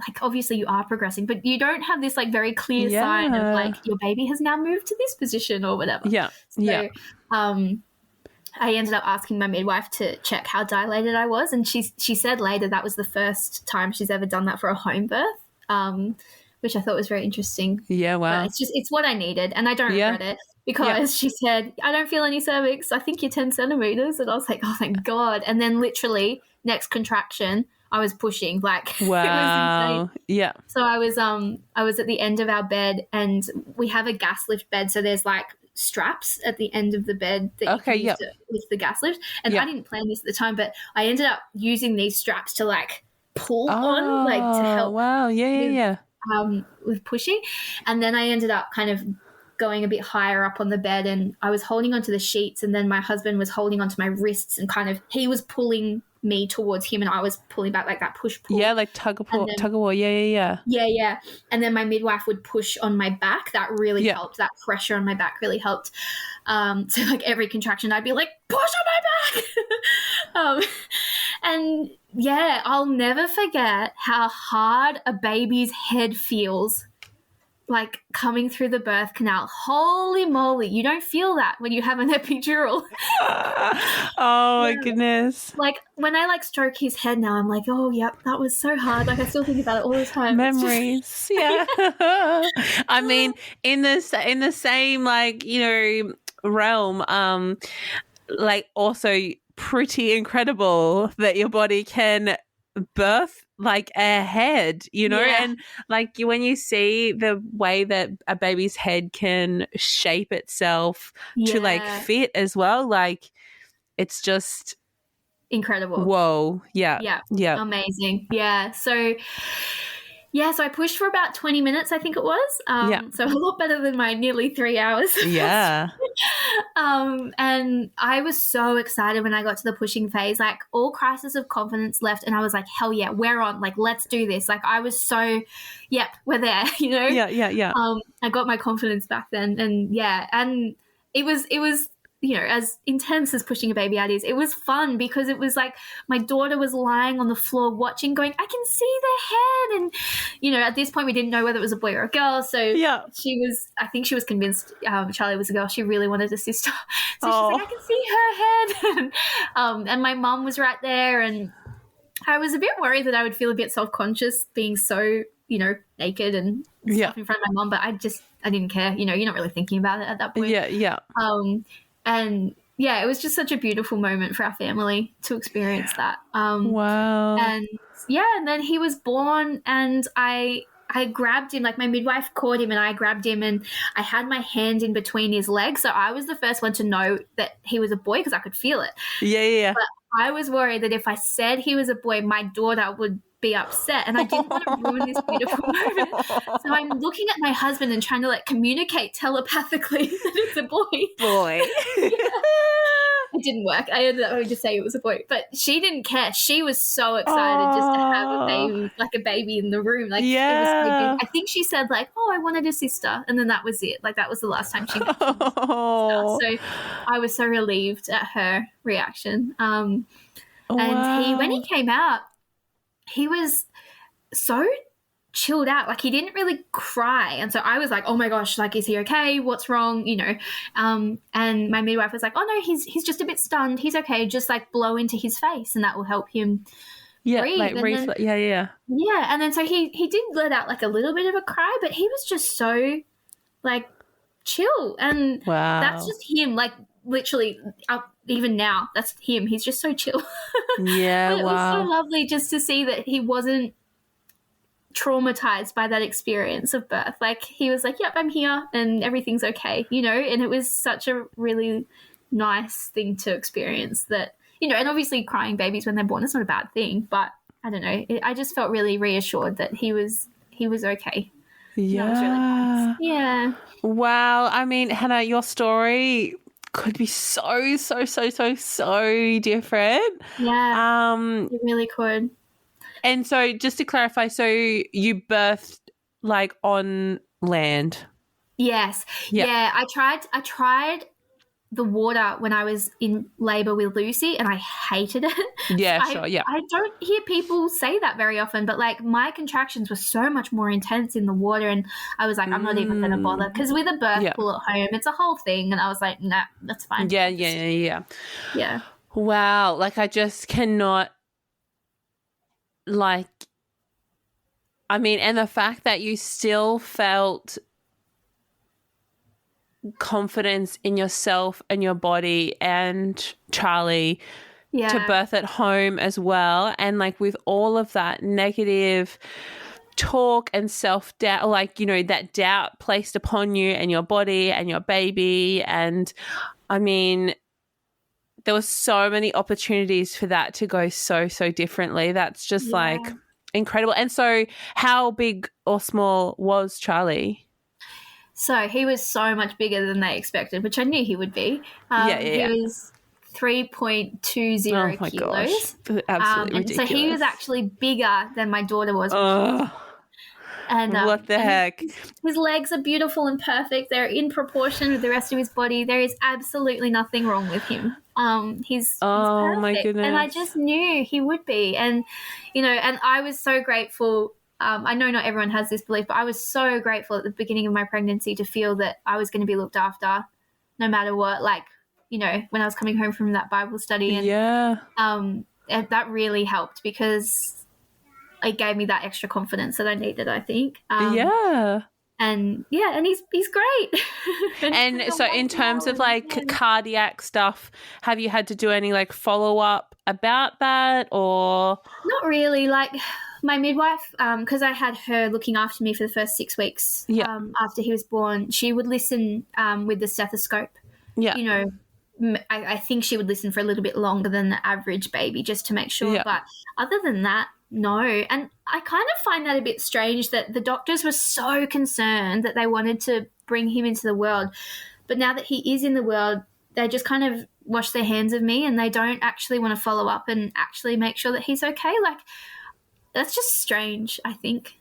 Speaker 2: like, obviously you are progressing, but you don't have this like very clear sign of like your baby has now moved to this position or whatever. So, I ended up asking my midwife to check how dilated I was, and she said later that was the first time she's ever done that for a home birth, which I thought was very interesting. Yeah, wow. But it's what I needed, and I don't regret it because she said, I don't feel any cervix. I think you're 10 centimeters. And I was like, oh, thank God. And then literally next contraction, I was pushing like it was insane. Yeah. So I was at the end of our bed, and we have a gas lift bed, so there's like straps at the end of the bed that you can use to lift the gas lift. And I didn't plan this at the time, but I ended up using these straps to like pull on, like to help. Wow. With pushing. And then I ended up kind of going a bit higher up on the bed, and I was holding onto the sheets, and then my husband was holding onto my wrists, and kind of he was pulling me towards him and I was pulling back, like that push pull. Yeah, like tug of war. Yeah. And then my midwife would push on my back. That really helped. That pressure on my back really helped. So like every contraction I'd be like, push on my back. And I'll never forget how hard a baby's head feels like coming through the birth canal. Holy moly, you don't feel that when you have an epidural.
Speaker 1: Oh my goodness.
Speaker 2: Like when I like stroke his head now, I'm like, oh yep, that was so hard. Like I still think about it all the time.
Speaker 1: Memories. Yeah. I mean, in the same, like, you know, realm, like also pretty incredible that your body can birth like a head, you know, and like when you see the way that a baby's head can shape itself to like fit as well, like it's just
Speaker 2: incredible.
Speaker 1: Whoa. Yeah.
Speaker 2: Amazing. So I pushed for about 20 minutes, I think it was. So a lot better than my nearly 3 hours.
Speaker 1: Yeah.
Speaker 2: And I was so excited when I got to the pushing phase, like all crisis of confidence left. And I was like, hell yeah, we're on, like, let's do this. Like I was so, yep, we're there, you know?
Speaker 1: Yeah.
Speaker 2: I got my confidence back then. And and it was, you know, as intense as pushing a baby out is, it was fun because it was like my daughter was lying on the floor watching, going, I can see their head. And, you know, at this point we didn't know whether it was a boy or a girl. So I think she was convinced Charlie was a girl. She really wanted a sister. So she's like, I can see her head. And my mum was right there. And I was a bit worried that I would feel a bit self-conscious being so, you know, naked and stuff in front of my mum. But I didn't care. You know, you're not really thinking about it at that point.
Speaker 1: Yeah.
Speaker 2: And it was just such a beautiful moment for our family to experience that.
Speaker 1: Wow.
Speaker 2: And then he was born and I grabbed him, like my midwife caught him and I grabbed him and I had my hand in between his legs. So I was the first one to know that he was a boy because I could feel it.
Speaker 1: Yeah.
Speaker 2: But I was worried that if I said he was a boy, my daughter would be upset and I didn't want to ruin this beautiful moment. So I'm looking at my husband and trying to like communicate telepathically that it's a boy. It didn't work. I ended up having to say it was a boy, but she didn't care. She was so excited just to have a baby, like a baby in the room. Like it was so big. I think she said like, oh, I wanted a sister. And then that was it. Like that was the last time she mentioned sister. So I was so relieved at her reaction. And when he came out, he was so chilled out. Like he didn't really cry. And so I was like, oh my gosh, like, is he okay? What's wrong? You know? And my midwife was like, oh no, he's just a bit stunned. He's okay. Just like blow into his face and that will help him breathe.
Speaker 1: Like Yeah.
Speaker 2: And then so he did let out like a little bit of a cry, but he was just so like chill. And that's just him. Like literally even now, that's him. He's just so chill.
Speaker 1: Yeah.
Speaker 2: But it was so lovely just to see that he wasn't traumatized by that experience of birth. Like he was like, yep, I'm here and everything's okay, you know. And it was such a really nice thing to experience that, you know. And obviously crying babies when they're born is not a bad thing, but I don't know, I just felt really reassured that he was okay.
Speaker 1: Yeah.
Speaker 2: That was really nice. Yeah.
Speaker 1: Wow. I mean, Hannah, your story could be so different.
Speaker 2: Yeah. It really could.
Speaker 1: And so just to clarify, so you birthed like on land?
Speaker 2: Yes.
Speaker 1: Yep.
Speaker 2: Yeah. I tried the water when I was in labour with Lucy and I hated it.
Speaker 1: Yeah, sure. Yeah.
Speaker 2: I don't hear people say that very often, but like my contractions were so much more intense in the water and I was like, I'm not even going to bother because with a birth pool at home, it's a whole thing. And I was like, nah, that's fine.
Speaker 1: Yeah.
Speaker 2: Yeah.
Speaker 1: Wow. Like I just cannot like, I mean, and the fact that you still felt confidence in yourself and your body and Charlie to birth at home as well. And like with all of that negative talk and self-doubt, like, you know, that doubt placed upon you and your body and your baby. And I mean, there were so many opportunities for that to go so differently. That's just like incredible. And so how big or small was Charlie?
Speaker 2: So he was so much bigger than they expected, which I knew he would be. He was 3.20 kilos.
Speaker 1: Gosh. Absolutely ridiculous.
Speaker 2: So he was actually bigger than my daughter was. And
Speaker 1: what the heck?
Speaker 2: His legs are beautiful and perfect. They're in proportion with the rest of his body. There is absolutely nothing wrong with him. He's perfect.
Speaker 1: My goodness.
Speaker 2: And I just knew he would be. And, you know, and I was so grateful I know not everyone has this belief, but I was so grateful at the beginning of my pregnancy to feel that I was going to be looked after no matter what, like, you know, when I was coming home from that Bible study. And that really helped because it gave me that extra confidence that I needed, I think. And he's great.
Speaker 1: And so in terms of like cardiac stuff, have you had to do any like follow up about that or?
Speaker 2: Not really. Like my midwife, because I had her looking after me for the first 6 weeks after he was born, she would listen with the stethoscope. Yeah. You know, I think she would listen for a little bit longer than the average baby just to make sure. Yeah. But other than that, no. And I kind of find that a bit strange that the doctors were so concerned that they wanted to bring him into the world. But now that he is in the world, they just kind of wash their hands of me and they don't actually want to follow up and actually make sure that he's okay. Like, that's just strange, I think.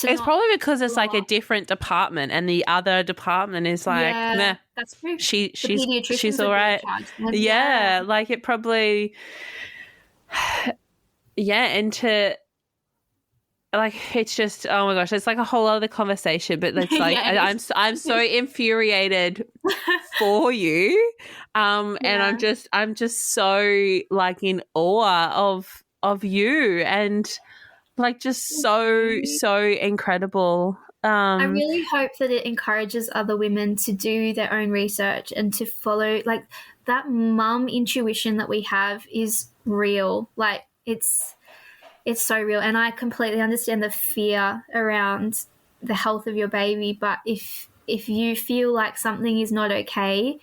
Speaker 1: It's probably because it's like a different department and the other department is like, nah,
Speaker 2: that's true.
Speaker 1: She's all right. Yeah, like it probably, and to, like, it's just, oh my gosh, it's like a whole other conversation, but it's like, I'm so infuriated for you. And I'm just so like in awe of you and like just so incredible.
Speaker 2: I really hope that it encourages other women to do their own research and to follow, like, that mum intuition that we have is real. Like, it's so real. And I completely understand the fear around the health of your baby. But if you feel like something is not okay,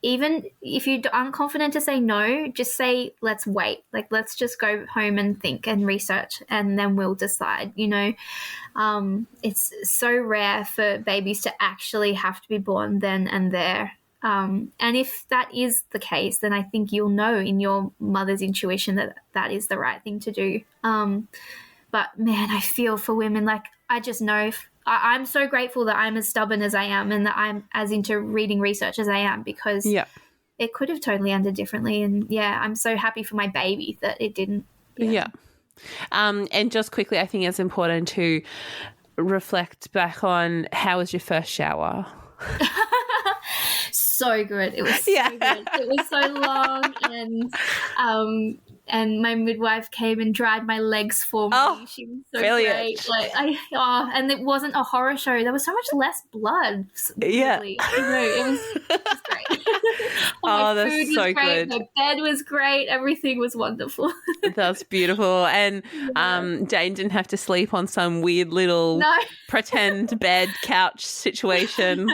Speaker 2: even if you aren't confident to say no, just say, let's wait. Like, let's just go home and think and research and then we'll decide, you know. It's so rare for babies to actually have to be born then and there. And if that is the case, then I think you'll know in your mother's intuition that that is the right thing to do. But, man, I feel for women. Like, I just know I'm so grateful that I'm as stubborn as I am and that I'm as into reading research as I am because it could have totally ended differently. And, I'm so happy for my baby that it didn't.
Speaker 1: Yeah. And just quickly, I think it's important to reflect back on how was your first shower?
Speaker 2: So good. It was so good. It was so long and my midwife came and dried my legs for me. She was so great. Like and it wasn't a horror show. There was so much less blood. Really. It was great.
Speaker 1: That's
Speaker 2: food
Speaker 1: so
Speaker 2: was great.
Speaker 1: good.
Speaker 2: My bed was great. Everything was wonderful.
Speaker 1: That's beautiful. And Jane didn't have to sleep on some weird little pretend bed couch situation.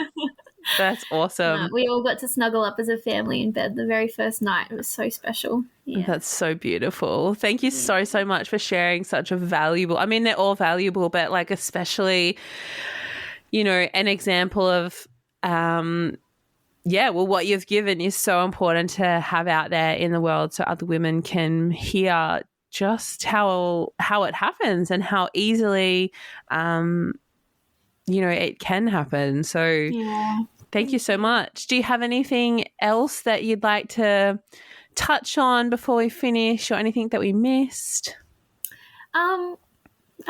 Speaker 1: That's awesome.
Speaker 2: We all got to snuggle up as a family in bed the very first night. It was so special. Yeah.
Speaker 1: That's so beautiful. Thank you so much for sharing such a valuable, I mean, they're all valuable, but like especially, you know, an example of, what you've given is so important to have out there in the world so other women can hear just how it happens and how easily, it can happen. So thank you so much. Do you have anything else that you'd like to touch on before we finish or anything that we missed?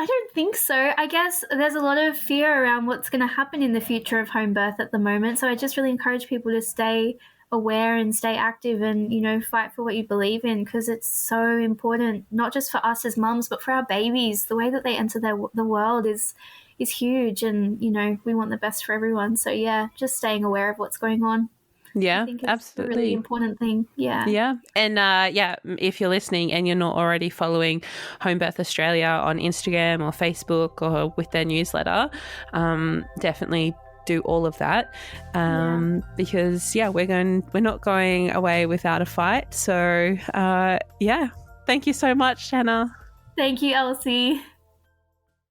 Speaker 2: I don't think so. I guess there's a lot of fear around what's going to happen in the future of home birth at the moment. So I just really encourage people to stay aware and stay active and, you know, fight for what you believe in because it's so important, not just for us as mums, but for our babies. The way that they enter the world is huge and, you know, we want the best for everyone. So, just staying aware of what's going on.
Speaker 1: Yeah,
Speaker 2: I think it's
Speaker 1: absolutely.
Speaker 2: a really important thing. Yeah.
Speaker 1: Yeah. And, if you're listening and you're not already following Homebirth Australia on Instagram or Facebook or with their newsletter, definitely do all of that because, we're not going away without a fight. So, thank you so much, Hannah.
Speaker 2: Thank you, Elsie.